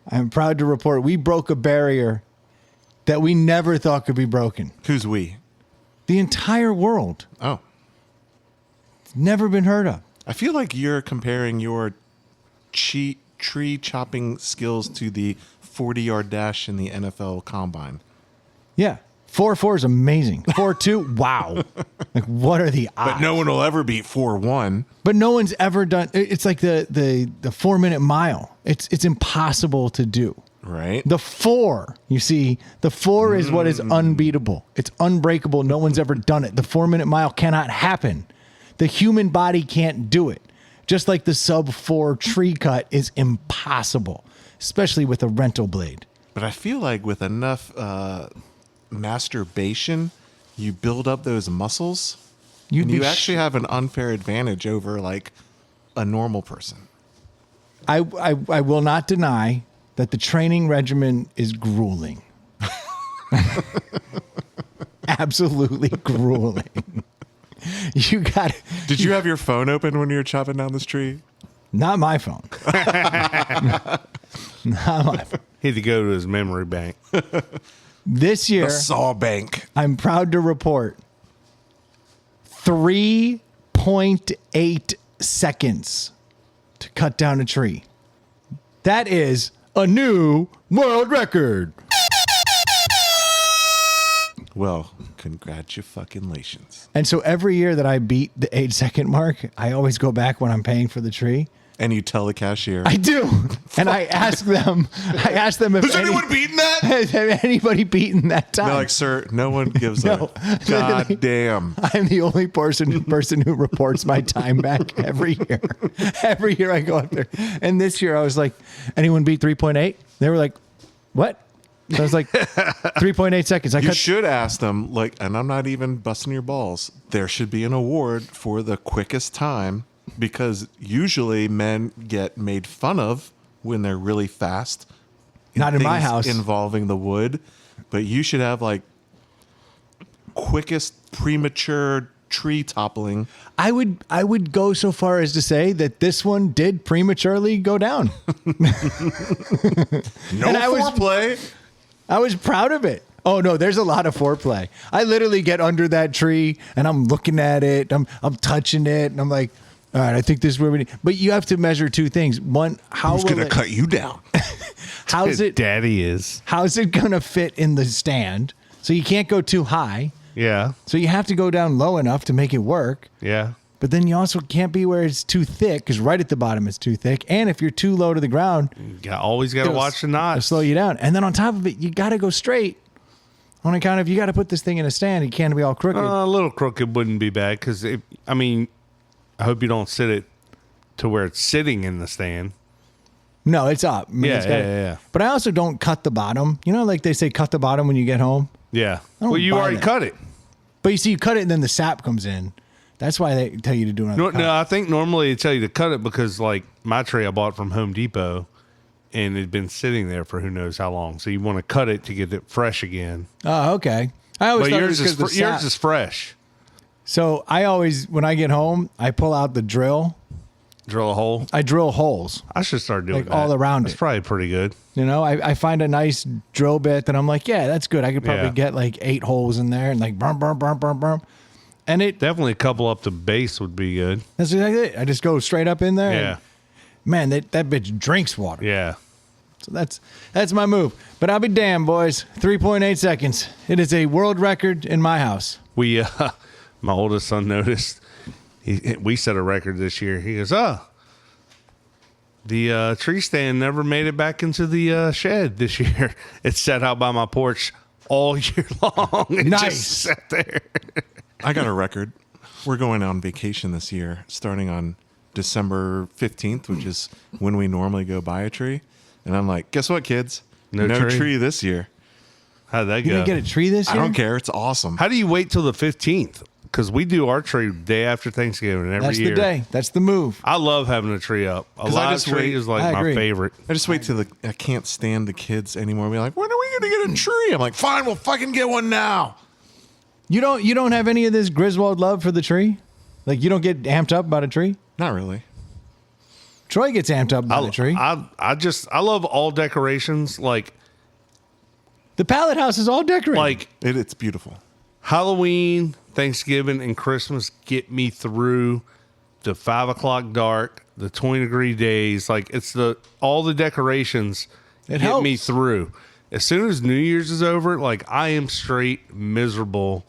I'm proud to report we broke a barrier that we never thought could be broken. Who's we? The entire world. Oh. It's never been heard of. I feel like you're comparing your tree chopping skills to the 40-yard dash in the NFL combine. Yeah. 4-4 is amazing. 4-2, wow. Like, what are the odds? But no one will ever beat 4-1. But no one's ever done. It's like the 4-minute mile. It's impossible to do. Right? The 4, you see, the 4 is what is unbeatable. It's unbreakable. No one's ever done it. The 4-minute mile cannot happen. The human body can't do it. Just like the sub-4 tree cut is impossible, especially with a rental blade. But I feel like with enough masturbation, you build up those muscles. You'd And be you actually have an unfair advantage over like a normal person. I will not deny that the training regimen is grueling. Absolutely grueling. You got. Did you have your phone open when you were chopping down this tree? Not my phone. Not my phone. He had to go to his memory bank. This year, The saw bank. I'm proud to report 3.8 seconds to cut down a tree. That is a new world record. Well, congratulations. And so every year that I beat the 8-second mark, I always go back when I'm paying for the tree. And you tell the cashier. I do. And I ask them if beaten that? has anybody beaten that time. They're like, sir, no one gives No. a god damn. I'm the only person who reports my time back every year. Every year I go up there. And this year I was like, anyone beat 3.8? They were like, what? So I was like, 3.8 seconds. You should ask them, like, and I'm not even busting your balls. There should be an award for the quickest time because usually men get made fun of when they're really fast. Not in my things house. involving the wood, but you should have like quickest premature tree toppling. I would go so far as to say that this one did prematurely go down. No And I was- foreplay. I was proud of it. Oh no, there's a lot of foreplay. I literally get under that tree and I'm looking at it. I'm touching it and I'm like, all right, I think this is where we need. But you have to measure two things. One, Who's gonna cut you down? how's it Daddy is. how's it gonna fit in the stand? So you can't go too high. Yeah. So you have to go down low enough to make it work. Yeah. But then you also can't be where it's too thick because right at the bottom it's too thick. And if you're too low to the ground, Always got to it'll watch the it'll knots. slow you down. And then on top of it, you got to go straight. On account of you got to put this thing in a stand. You can't be all crooked. A little crooked wouldn't be bad because, I mean, I hope you don't sit it to where it's sitting in the stand. No, it's up. I mean, Yeah, it's gotta- yeah. But I also don't cut the bottom. You know, like they say, cut the bottom when you get home. Yeah. don't Well, you buy already that. cut it. But you see, you cut it and then the sap comes in. That's why they tell you to do another No, cut. no, I think normally they tell you to cut it because, like, my tree I bought from Home Depot and it had been sitting there for who knows how long. So you want to cut it to get it fresh again. Oh, okay. I always But thought it yours was is, 'cause the yours sap. is fresh. So I always, when I get home, I pull out the drill. Drill a hole. I drill holes. I should start doing Like, that. all around That's it. probably pretty good. You know, I find a nice drill bit that I'm like, yeah, that's good. I could probably Yeah. get like 8 holes in there and like burn, burn, burn, burn, burn. And it Definitely a couple up to base would be good. that's exactly it. I just go straight up in there. Yeah. And, man, that bitch drinks water. Yeah. So that's my move. But I'll be damned, boys. 3.8 seconds. It is a world record in my house. We, my oldest son noticed, we set a record this year. He goes, the tree stand never made it back into the shed this year. It sat out by my porch all year long. It Nice. just sat there. I got a record. We're going on vacation this year, starting on December 15th, which is when we normally go buy a tree. And I'm like, guess what, kids? No tree? tree? This year. How'd that You go? didn't get a tree this I year? don't care. It's awesome. How do you wait till the 15th? Because we do our tree day after Thanksgiving every That's year. the day. That's the move. I love having a tree up. A 'Cause I live just tree wait- is like I my agree. favorite. I just wait till I can't stand the kids anymore. Be like, when are we going to get a tree? I'm like, fine, we'll fucking get one now. You don't have any of this Griswold love for the tree? Like you don't get amped up about a tree? Not really. Troy gets amped up about a tree. I love all decorations. Like The pallet house is all decorated. It's beautiful. Halloween, Thanksgiving, and Christmas get me through the 5 o'clock dark, the 20-degree days. Like it's all the decorations It get me helps. through. As soon as New Year's is over, like I am straight miserable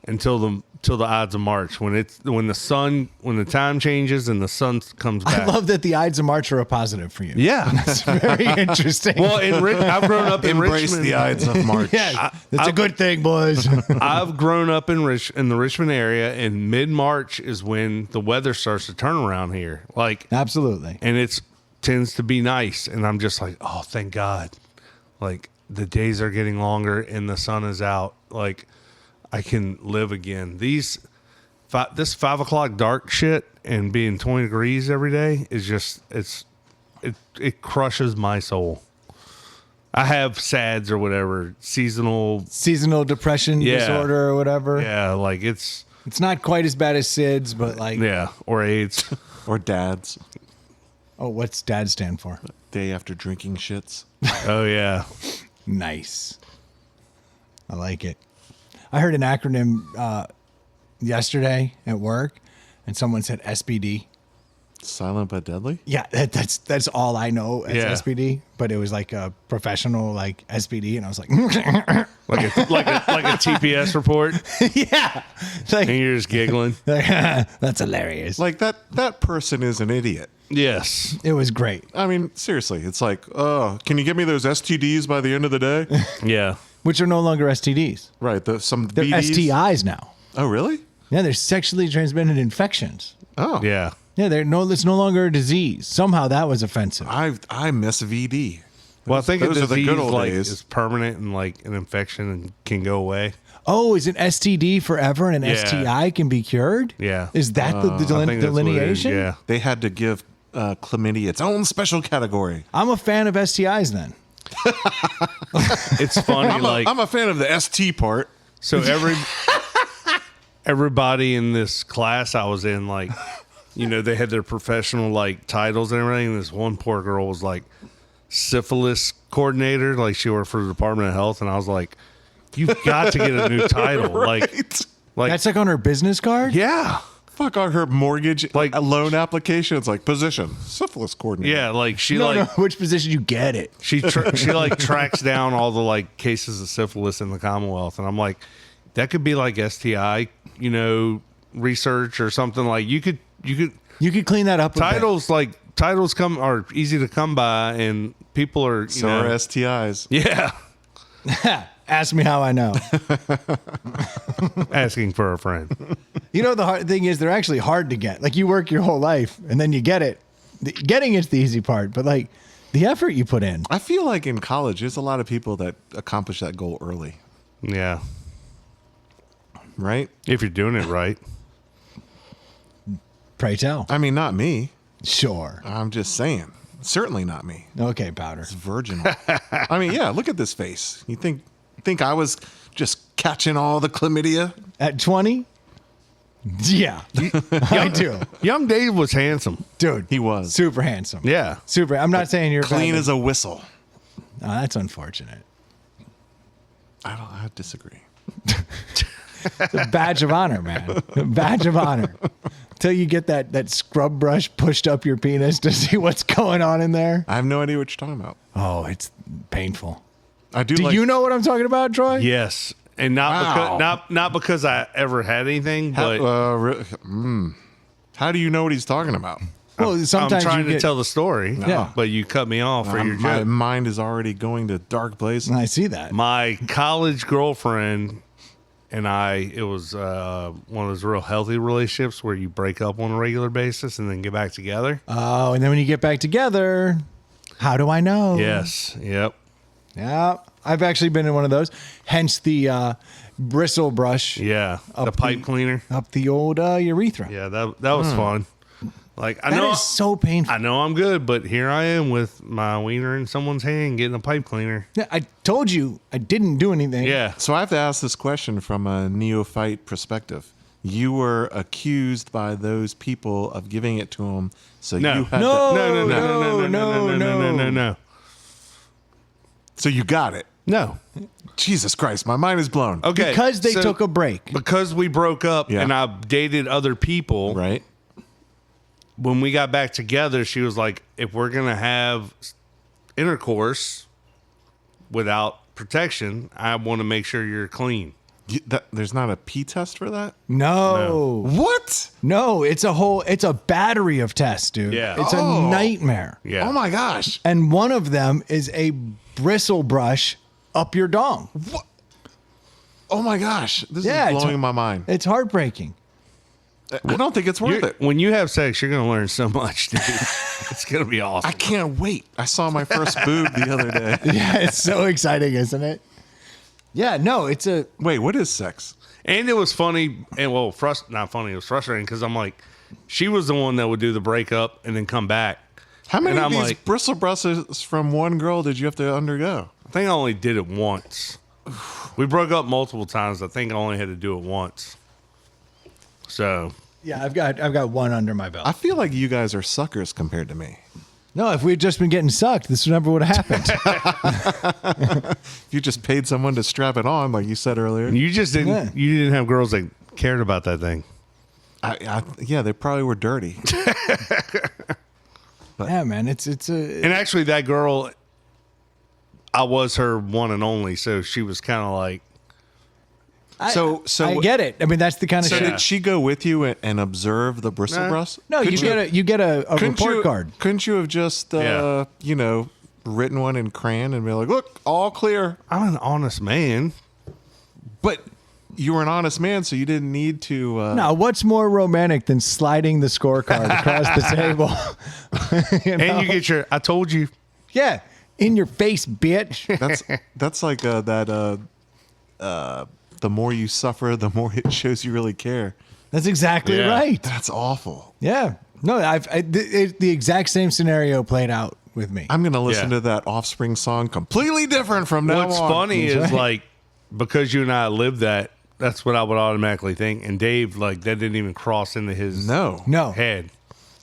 until the Ides of March when the time changes and the sun comes I back. love that the Ides of March are a positive for you. Yeah. It's very interesting. Well, I've grown up in Embrace Richmond. the Ides of March. yeah, that's a good thing, boys. I've grown up in the Richmond area, and mid-March is when the weather starts to turn around here. Like, Absolutely. and it tends to be nice, and I'm just like, oh, thank God. Like the days are getting longer, and the sun is out. Like I can live again. This 5 o'clock dark shit and being 20 degrees every day is just it crushes my soul. I have SADS or whatever, seasonal. Seasonal depression Yeah. disorder or whatever. Yeah, like it's It's not quite as bad as SIDS, but like, yeah, or AIDS. Or dads. oh, what's DAD stand for? Day after drinking shits. Oh yeah, Nice. I like it. I heard an acronym yesterday at work, and someone said SPD. Silent but deadly? Yeah, that's all I know as Yeah. SPD. But it was like a professional like SPD, and I was like, like a TPS report, yeah, and like, you're just giggling. that's hilarious. Like that person is an idiot. Yes, It was great. I mean, seriously, it's like, oh, can you get me those STDs by the end of the day? yeah. Which are no longer STDs. Right. Some They're BDs. STIs now. Oh, really? Yeah, they're sexually transmitted infections. Oh, Yeah. Yeah, it's no longer a disease. Somehow that was offensive. I miss VD. Well, I think a Those are the disease good old like days. is permanent and like an infection and can go away. Oh, is an STD forever and an Yeah. STI can be cured? Yeah. Is that the I think that's what it is, delineation? Yeah. They had to give chlamydia its own special category. I'm a fan of STIs then. It's funny. I'm a fan of the ST part. So everybody in this class I was in, like, they had their professional like titles and everything. And this one poor girl was like syphilis coordinator, like she worked for the Department of Health, and I was like, "You've got to get a new title." Like That's like on her business card? yeah, Fuck on her mortgage, Like- like a loan application. It's like position syphilis coordinator. yeah. Like she No, like no, which position you get it? she like tracks down all the like cases of syphilis in the Commonwealth, and I'm like, that could be like STI, research or something. Like you could You could clean that up a bit. titles are easy to come by, and people are So are STIs. yeah Ask me how I know. asking for a friend. The hard thing is they're actually hard to get. Like you work your whole life and then you get it. Getting it's the easy part, but like the effort you put in. I feel like in college, there's a lot of people that accomplish that goal early, Yeah, right? if you're doing it right. Pray tell. I mean, not me. Sure. I'm just saying. Certainly not me. Okay, Powder. Virginal. I mean, yeah, look at this face. You think I was just catching all the chlamydia? At 20? Yeah. I do. Young Dave was handsome. Dude. He was. Super handsome. Yeah, Super. I'm not saying you're Clean bad, as a whistle. but- that's unfortunate. I disagree. It's a badge of honor, man. A badge of honor. Till you get that scrub brush pushed up your penis to see what's going on in there. I have no idea what you're talking about. Oh, it's painful. I do. Do like, you know what I'm talking about, Troy? yes, and not Wow. because not because I ever had anything, but How do you know what he's talking about? Well, I'm sometimes trying you to get, tell the story. Yeah. but you cut me off for your My joke. mind is already going to dark places. I see that. My college girlfriend and it was one of those real healthy relationships where you break up on a regular basis and then get back together. Oh, and then when you get back together, how do I know? Yes. Yep. Yeah. I've actually been in one of those. Hence the bristle brush Yeah. The Up pipe the- cleaner. up the old urethra. Yeah. That was fun. Like I That know is so painful. I know I'm good, but here I am with my wiener in someone's hand getting a pipe cleaner. Yeah, I told you I didn't do anything. Yeah. So I have to ask this question from a neophyte perspective. You were accused by those people of giving it to them, so No. you had No. No. so you got it. No. Jesus Christ, my mind is blown. Okay. Because they so took a break. because we broke up Yeah. and I dated other people. Right? When we got back together, she was like, if we're going to have intercourse without protection, I want to make sure you're clean. There's not a P test for that? No. What? No, it's a battery of tests, dude. Yeah. It's a Oh. nightmare. Yeah. Oh my gosh. And one of them is a bristle brush up your dong. Oh my gosh. This Yeah, is it's- blowing my mind. It's heartbreaking. I don't think it's worth it. When you have sex, you're going to learn so much, dude. It's going to be awesome. I can't wait. I saw my first boob the other day. Yeah, it's so exciting, isn't it? Yeah, no, it's a Wait, what is sex? And it was funny, and well, not funny. It was frustrating because I'm like, she was the one that would do the breakup and then come back. How many And of I'm these like- bristle brushes from one girl did you have to undergo? I think I only did it once. We broke up multiple times. I think I only had to do it once. So yeah. I've got one under my belt. I feel like you guys are suckers compared to me. No, if we'd just been getting sucked, this never would have happened. If you just paid someone to strap it on, like you said earlier. you just didn't. Yeah. You didn't have girls that cared about that thing. Yeah, they probably were dirty. Yeah, man, it's a And actually, that girl, I was her one and only. So she was kind of like, So I get it. I mean, that's the kind of So shit. did she go with you and observe the bristle Nah. brush? No, you get a Couldn't report you, card. Couldn't you have just Yeah. written one in crayon and be like, look, all clear? I'm an honest man. But you were an honest man, so you didn't need to. Now, what's more romantic than sliding the scorecard across the table? You know? And you get your, I told you. Yeah, in your face, bitch. That's like the more you suffer, the more it shows you really care. That's exactly Yeah. right. That's awful. Yeah. No, the exact same scenario played out with me. I'm gonna listen Yeah. to that Offspring song completely different from now What's on. funny That's is right. like, because you and I lived that, that's what I would automatically think. And Dave, like, that didn't even cross into his No, head.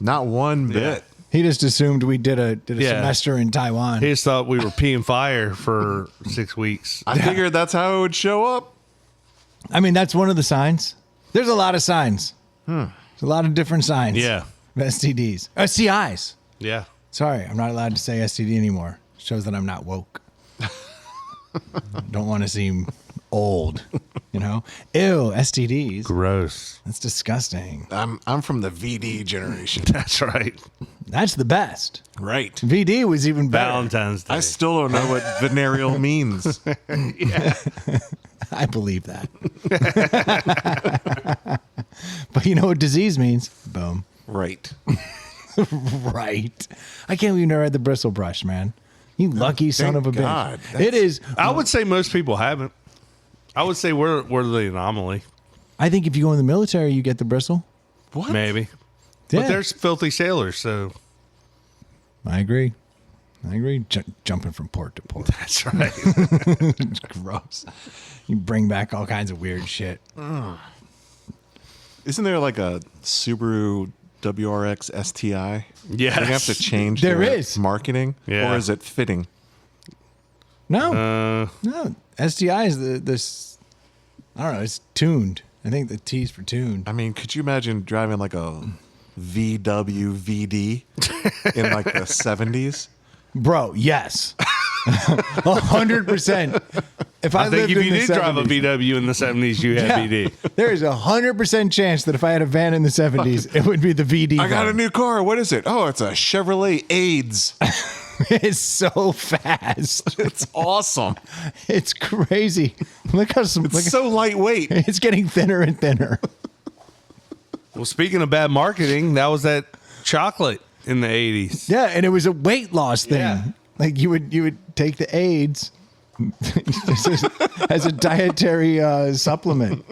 not one bit. He just assumed we did a Yeah. semester in Taiwan. He just thought we were peeing fire for 6 weeks. I figured that's how it would show up. I mean, that's one of the signs. There's a lot of signs. There's a lot of different signs. Yeah. Of STDs. STIs. Yeah. Sorry, I'm not allowed to say STD anymore. Shows that I'm not woke. Don't want to seem old, you know? Ew, STDs. Gross. That's disgusting. I'm from the VD generation. That's right. That's the best. Right. VD was even better. Valentine's Day. I still don't know what venereal means. I believe that. But you know what disease means? Boom. Right. Right. I can't believe you never had the bristle brush, man. You lucky son of a God. bitch. It is. I would say most people haven't. I would say we're the anomaly. I think if you go in the military, you get the bristle. What? Maybe. Yeah. But there's filthy sailors, so I agree. Jumping from port to port. that's right. It's gross. You bring back all kinds of weird shit. Isn't there like a Subaru WRX STI? Yes. They have to change There their is. marketing? Yeah. Or is it fitting? No, no. STI is this. I don't know. It's tuned. I think the T's for tuned. I mean, could you imagine driving like a VW VD in like the 70s? Bro, yes. 100%. If I, I think lived if in you the did drive a 70s, VW in the 70s, you had yeah, VD. there is 100% chance that if I had a van in the 70s, it would be the VD. I got a van. new car. What is it? Oh, it's a Chevrolet AIDS. It's so fast. It's awesome. It's crazy. Look how some. It's so lightweight. It's getting thinner and thinner. Well, speaking of bad marketing, that was that chocolate in the 80s. Yeah, and it was a weight loss thing. Yeah. Like you would take the AIDS as a dietary supplement,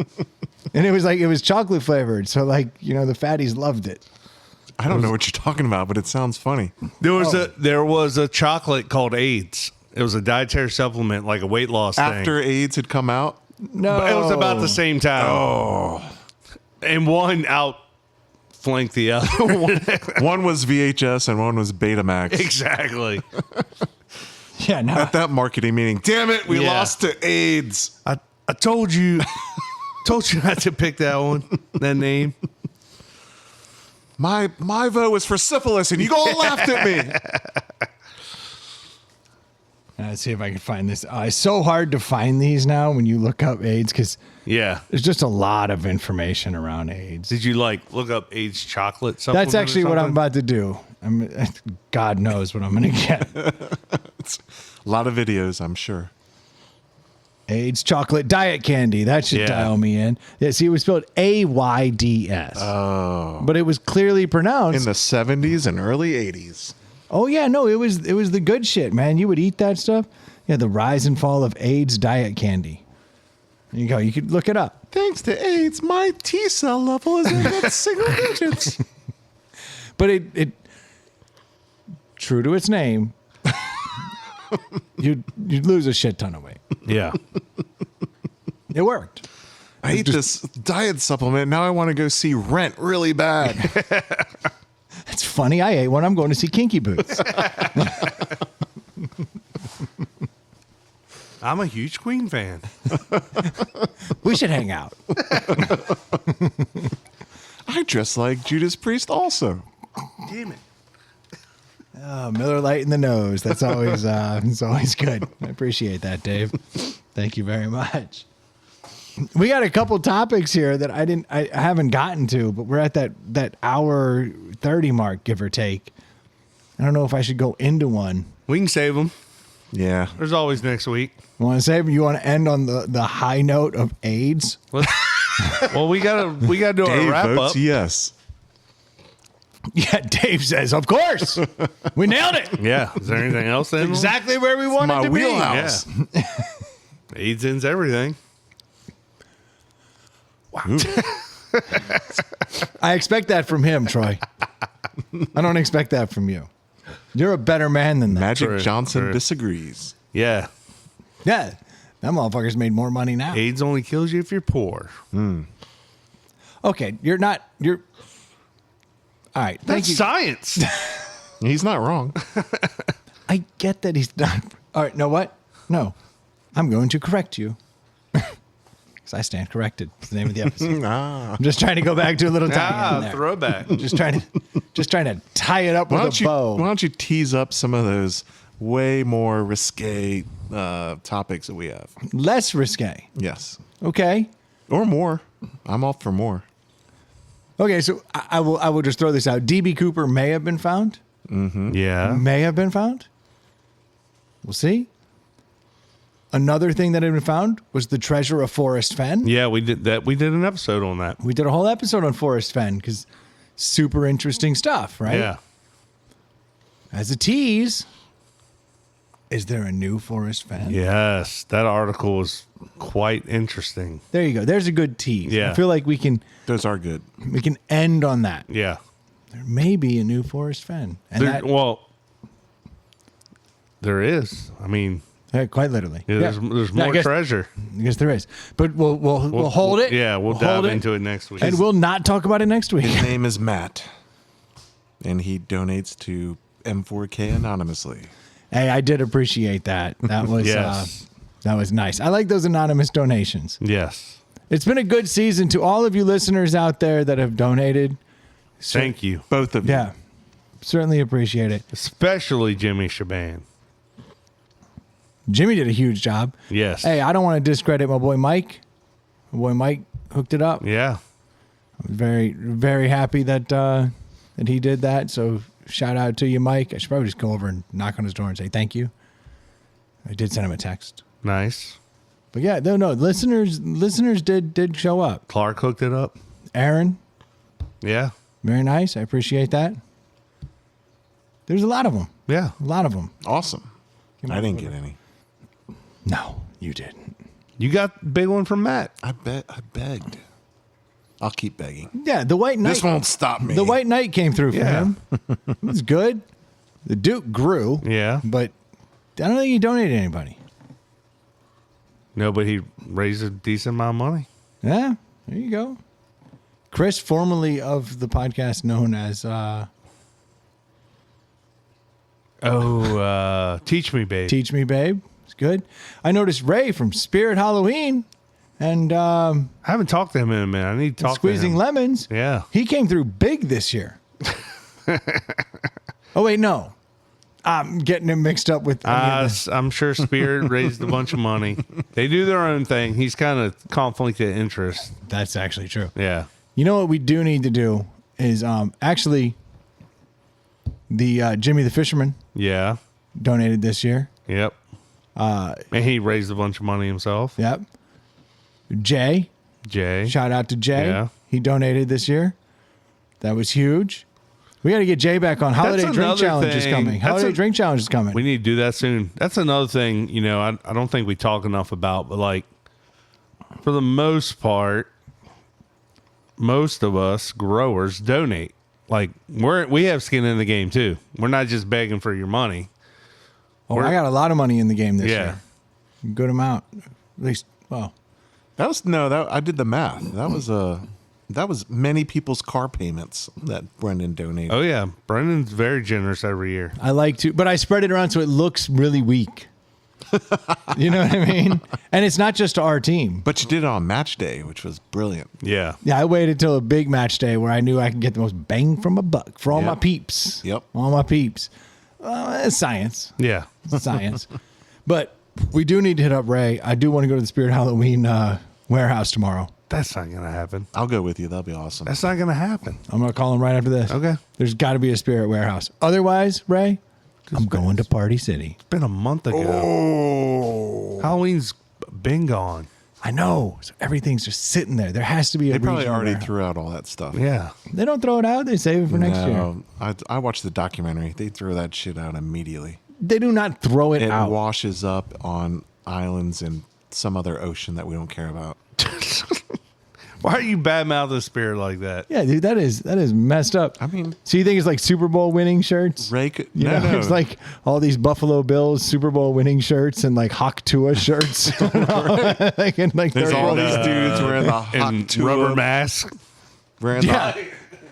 and it was chocolate flavored. So like the fatties loved it. I don't know what you're talking about, but it sounds funny. There was a chocolate called AIDS. It was a dietary supplement, like a weight loss After thing. AIDS had come out, No, But it was about the same time. Oh. And one outflanked the other. one was VHS and one was Betamax. Exactly. Yeah, no. At that marketing meeting, damn it, we Yeah. lost to AIDS. I told you not to pick that one, that name. My vote was for syphilis, and you all laughed at me. Let's see if I can find this. It's so hard to find these now when you look up AIDS because Yeah. there's just a lot of information around AIDS. Did you look up AIDS chocolate supplement? That's actually or what I'm something? about to do. God knows what I'm going to get. A lot of videos, I'm sure. AIDS chocolate diet candy. That should Yeah. dial me in. Yeah, see, it was spelled AYDS. Oh. But it was clearly pronounced. In the 70s and early 80s. Oh yeah, no, it was the good shit, man. You would eat that stuff. Yeah, the rise and fall of AIDS diet candy. There you go. You could look it up. Thanks to AIDS, my T cell level is in the single digits. But it true to its name, you'd lose a shit ton of weight. Yeah. It worked. I ate this diet supplement. Now I want to go see Rent really bad. It's funny. I ate one. I'm going to see Kinky Boots. I'm a huge Queen fan. We should hang out. I dress like Judas Priest also. Damn it. Oh, Miller Lite in the nose. That's always it's always good. I appreciate that, Dave. Thank you very much. We got a couple topics here that I haven't gotten to, but we're at that hour 30 mark, give or take. I don't know if I should go into one. We can save them. Yeah. There's always next week. You want to say you want to end on the high note of AIDS? Well, we gotta do Dave our wrap votes up. yes. Yeah, Dave says, of course. We nailed it. Yeah. Is there anything else then? Exactly where we wanted My to wheelhouse. Yeah. AIDS ends everything. be. I expect that from him, Troy. I don't expect that from you. You're a better man than that. Magic True, Johnson true. disagrees. Yeah. Yeah, that motherfucker's made more money now. AIDS only kills you if you're poor. Okay, you're all right. Thank That's you. science. He's not wrong. I get that he's not. All right, know what? No, I'm going to correct you. Because I stand corrected. It's the name of the episode. Ah. I'm just trying to go back to a little tie in there. Throwback. Just trying to tie it up with a bow. Why don't you tease up some of those way more risque topics that we have? Less risque. Yes. Okay. Or more. I'm all for more. Okay, so I will just throw this out. DB Cooper may have been found. Yeah. May have been found. We'll see. Another thing that had been found was the treasure of Forest Fen. Yeah, we did that. We did an episode on that. We did a whole episode on Forest Fen because super interesting stuff, right? Yeah. As a tease, is there a new Forest Fen? Yes. That article was quite interesting. There you go. There's a good tease. Yeah. I feel like we can Those are good. end on that. Yeah. There may be a new Forest Fen. And that, there is. I mean, yeah, quite literally. yeah, there's Yeah, I more guess- treasure. I guess there is. But we'll hold it. Yeah, we'll dive hold into it next week. And we'll not talk about it next week. His name is Matt. And he donates to M4K anonymously. Hey, I did appreciate that. That was Yes. that was nice. I like those anonymous donations. Yes. It's been a good season to all of you listeners out there that have donated. Thank you. Both of you. Yeah. Certainly appreciate it. Especially Jimmy Shaban. Jimmy did a huge job. Yes. Hey, I don't want to discredit my boy Mike. My boy Mike hooked it up. Yeah. I'm very, very happy that that he did that. So Shout out to you, Mike. I should probably just go over and knock on his door and say thank you. I did send him a text. Nice. But yeah, no, listeners did show up. Clark hooked it up. Aaron, Yeah. very nice. I appreciate that. There's a lot of them. Yeah. A lot of them. Awesome. I didn't get any. No, you didn't. You got a big one from Matt. I begged. I'll keep begging. Yeah, the White Knight. This won't stop me. The White Knight came through for Yeah. him. It was good. The Duke grew. Yeah. But I don't think he donated anybody. No, but he raised a decent amount of money. Yeah, there you go. Chris, formerly of the podcast known as Teach Me, Babe. Teach Me Babe. It's good. I noticed Ray from Spirit Halloween and I haven't talked to him in a minute. I need to talk Squeezing to him. Lemons. Yeah. He came through big this year. Oh, wait, no. I'm getting him mixed up with. I'm sure Spirit raised a bunch of money. They do their own thing. He's kind of conflict of interest. That's actually true. Yeah. You know what we do need to do is actually the Jimmy the Fisherman Yeah. donated this year. Yep. And he raised a bunch of money himself. Yep. Jay, Jay. shout out to Jay. Yeah. He donated this year. That was huge. We got to get Jay back on. Holiday Drink another Challenge is thing. coming. That's Holiday a- Drink Challenge is coming. We need to do that soon. That's another thing, I don't think we talk enough about, but like for the most part, most of us growers donate. Like we have skin in the game too. We're not just begging for your money. Oh, I got a lot of money in the game this Yeah. year. Good amount. At least, well, I did the math. That was many people's car payments that Brendan donated. Oh yeah, Brendan's very generous every year. I like to, but I spread it around so it looks really weak. You know what I mean? And it's not just to our team. But you did it on match day, which was brilliant. Yeah. Yeah, I waited till a big match day where I knew I could get the most bang from a buck for all my Yep. peeps. Yep. All my peeps. It's science. Yeah. It's science. But we do need to hit up Ray. I do want to go to the Spirit Halloween warehouse tomorrow. That's not gonna happen. I'll go with you. That'll be awesome. That's not gonna happen. I'm going to call him right after this. Okay. There's got to be a Spirit warehouse. Otherwise, Ray, I'm going to Party City. It's been a month ago. Oh. Halloween's been gone. I know. So everything's just sitting there. There has to be a They probably regional already warehouse. threw out all that stuff. Yeah. They don't throw it out. They save it for next year. No, I watched the documentary. They throw that shit out immediately. They do not throw it It out. washes up on islands in some other ocean that we don't care about. Why are you badmouthing Spirit like that? Yeah, dude, that is messed up. I mean, So you think it's like Super Bowl winning shirts? Ray could, You no, know, no. it's like all these Buffalo Bills Super Bowl winning shirts and like Hawk Tua shirts. Like, and, like, There's they're all these uh, dudes wearing the And hot tube, rubber mask. wearing Yeah.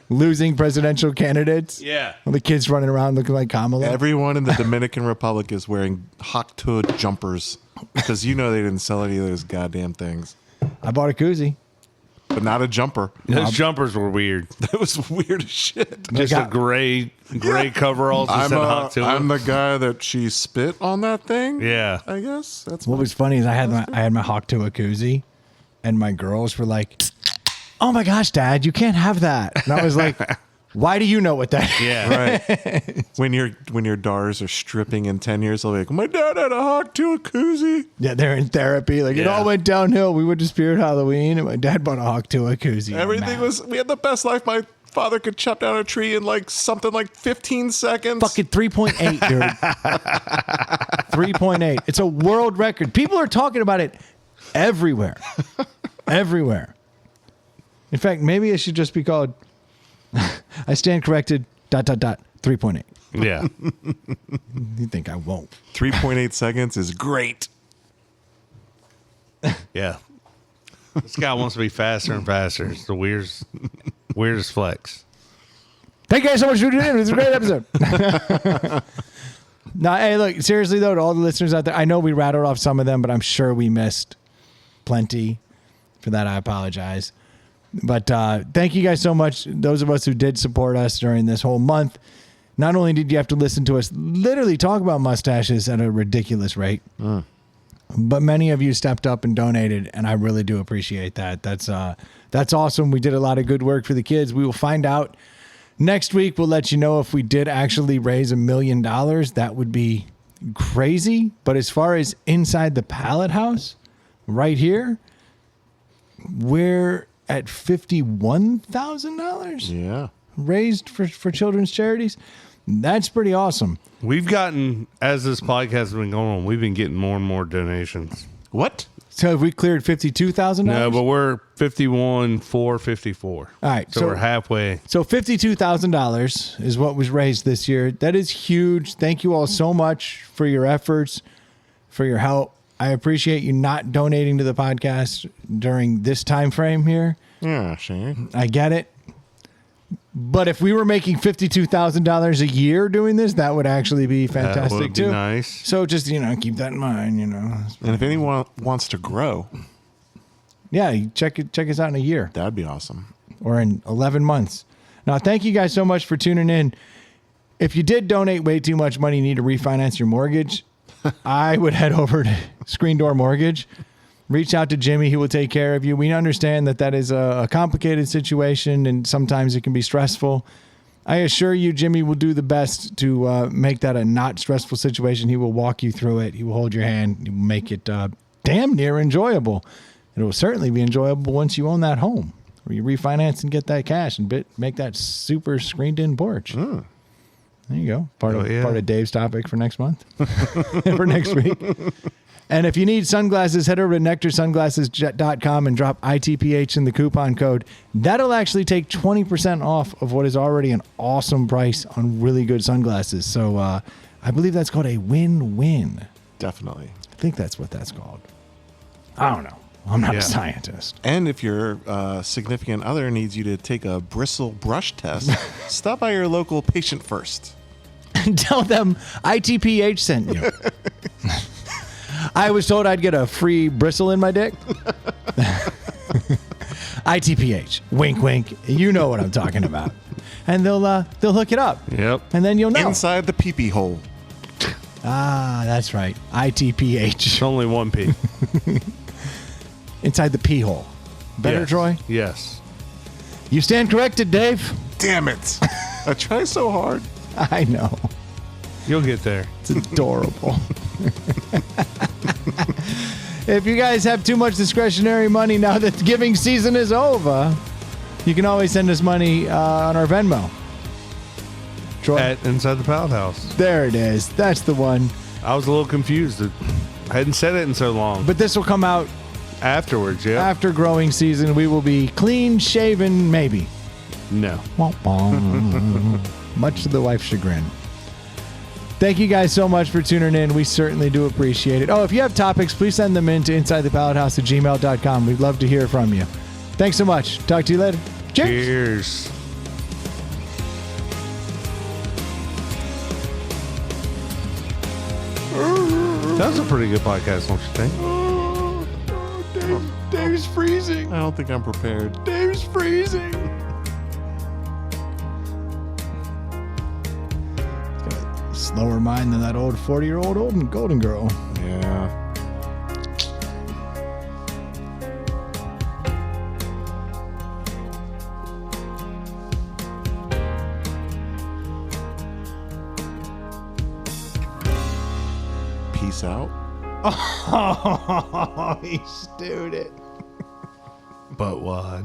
Losing presidential candidates. Yeah. All the kids running around looking like Kamala. everyone in the Dominican Republic is wearing hot hood jumpers because they didn't sell any of those goddamn things. I bought a koozie. But not a jumper. Those jumpers were weird. That was weird as shit. Just a gray coveralls that said hot to I'm it. the guy that she spit on that thing. Yeah. I guess that's What was funny is I had my Hawk Tua koozie, and my girls were like, "Oh my gosh, Dad, you can't have that." And I was like, "Why do you know what that is?" Yeah. right. when your daughters are stripping in 10 years, they'll be like, "My dad had a Hawk to a koozie." Yeah, they're in therapy. Like, it Yeah. all went downhill. We went to Spirit Halloween, and my dad bought a Hawk Tua koozie. Everything we had the best life. My father could chop down a tree in something like 15 seconds. fucking 3.8, dude. 3.8. It's a world record. People are talking about it everywhere. Everywhere. In fact, maybe it should just be called I stand corrected, ... 3.8. Yeah. You think I won't? 3.8 seconds is great. Yeah. This guy wants to be faster and faster. It's the weirdest flex. Thank you guys so much for tuning in. It was a great episode. No, hey, look, seriously, though, to all the listeners out there, I know we rattled off some of them, but I'm sure we missed plenty. For that, I apologize. But thank you guys so much. Those of us who did support us during this whole month. Not only did you have to listen to us literally talk about mustaches at a ridiculous rate, but many of you stepped up and donated, and I really do appreciate that. That's awesome. We did a lot of good work for the kids. We will find out Next week, we'll let you know if we did actually raise $1 million. That would be crazy. But as far as inside the pallet house, right here, we're at $51,000 Yeah. raised for children's charities. That's pretty awesome. We've gotten, as this podcast has been going on, we've been getting more and more donations. What? So have we cleared $52,000? No, but we're 51,454. All right, So so- we're halfway. So $52,000 is what was raised this year. That is huge. Thank you all so much for your efforts, for your help. I appreciate you not donating to the podcast during this time frame here. Yeah, Shane. I get it. But if we were making $52,000 a year doing this, that would actually be fantastic would be too. nice. So just, keep that in mind, And if anyone wants to grow, Yeah, check us out in a year that'd be awesome. or in 11 months. Now, thank you guys so much for tuning in. If you did donate way too much money, you need to refinance your mortgage, I would head over to Screen Door Mortgage. Reach out to Jimmy. He will take care of you. We understand that is a complicated situation and sometimes it can be stressful. I assure you, Jimmy will do the best to make that a not stressful situation. He will walk you through it. He will hold your hand. He will make it damn near enjoyable. It will certainly be enjoyable once you own that home or you refinance and get that cash and make that super screened in porch. There you go. Part of Dave's topic for next month, for next week. And if you need sunglasses, head over to nectarsunglasses.com and drop ITPH in the coupon code. That'll actually take 20% off of what is already an awesome price on really good sunglasses. So I believe that's called a win-win. Definitely. I think that's what that's called. I don't know. I'm not Yeah. a scientist. And if your significant other needs you to take a bristle brush test, stop by your local Patient First. And tell them ITPH sent you. I was told I'd get a free bristle in my dick. ITPH, wink, wink. You know what I'm talking about. And they'll hook it up. Yep. And then you'll know. Inside the pee-pee hole. Ah, that's right. It's ITPH only one P. inside the pee hole. Better, Yes. Troy? Yes. You stand corrected, Dave. Damn it. I try so hard. I know. You'll get there. It's adorable. If you guys have too much discretionary money now that giving season is over, you can always send us money on our Venmo. Troy, At Inside the Pallet House. there it is. That's the one. I was a little confused. I hadn't said it in so long. But this will come out Afterwards, yeah. after growing season. We will be clean shaven, maybe. No. Womp womp. Much to the wife's chagrin. Thank you guys so much for tuning in. We certainly do appreciate it. Oh, if you have topics, please send them in to insidethepallethouse@gmail.com. We'd love to hear from you. Thanks so much. Talk to you later. Cheers. Cheers. That was a pretty good podcast, don't you think? Dave's freezing. I don't think I'm prepared. Dave's freezing. Got a slower mind than that old 40-year-old golden girl. Yeah. Peace out. Oh, he stewed it. But what?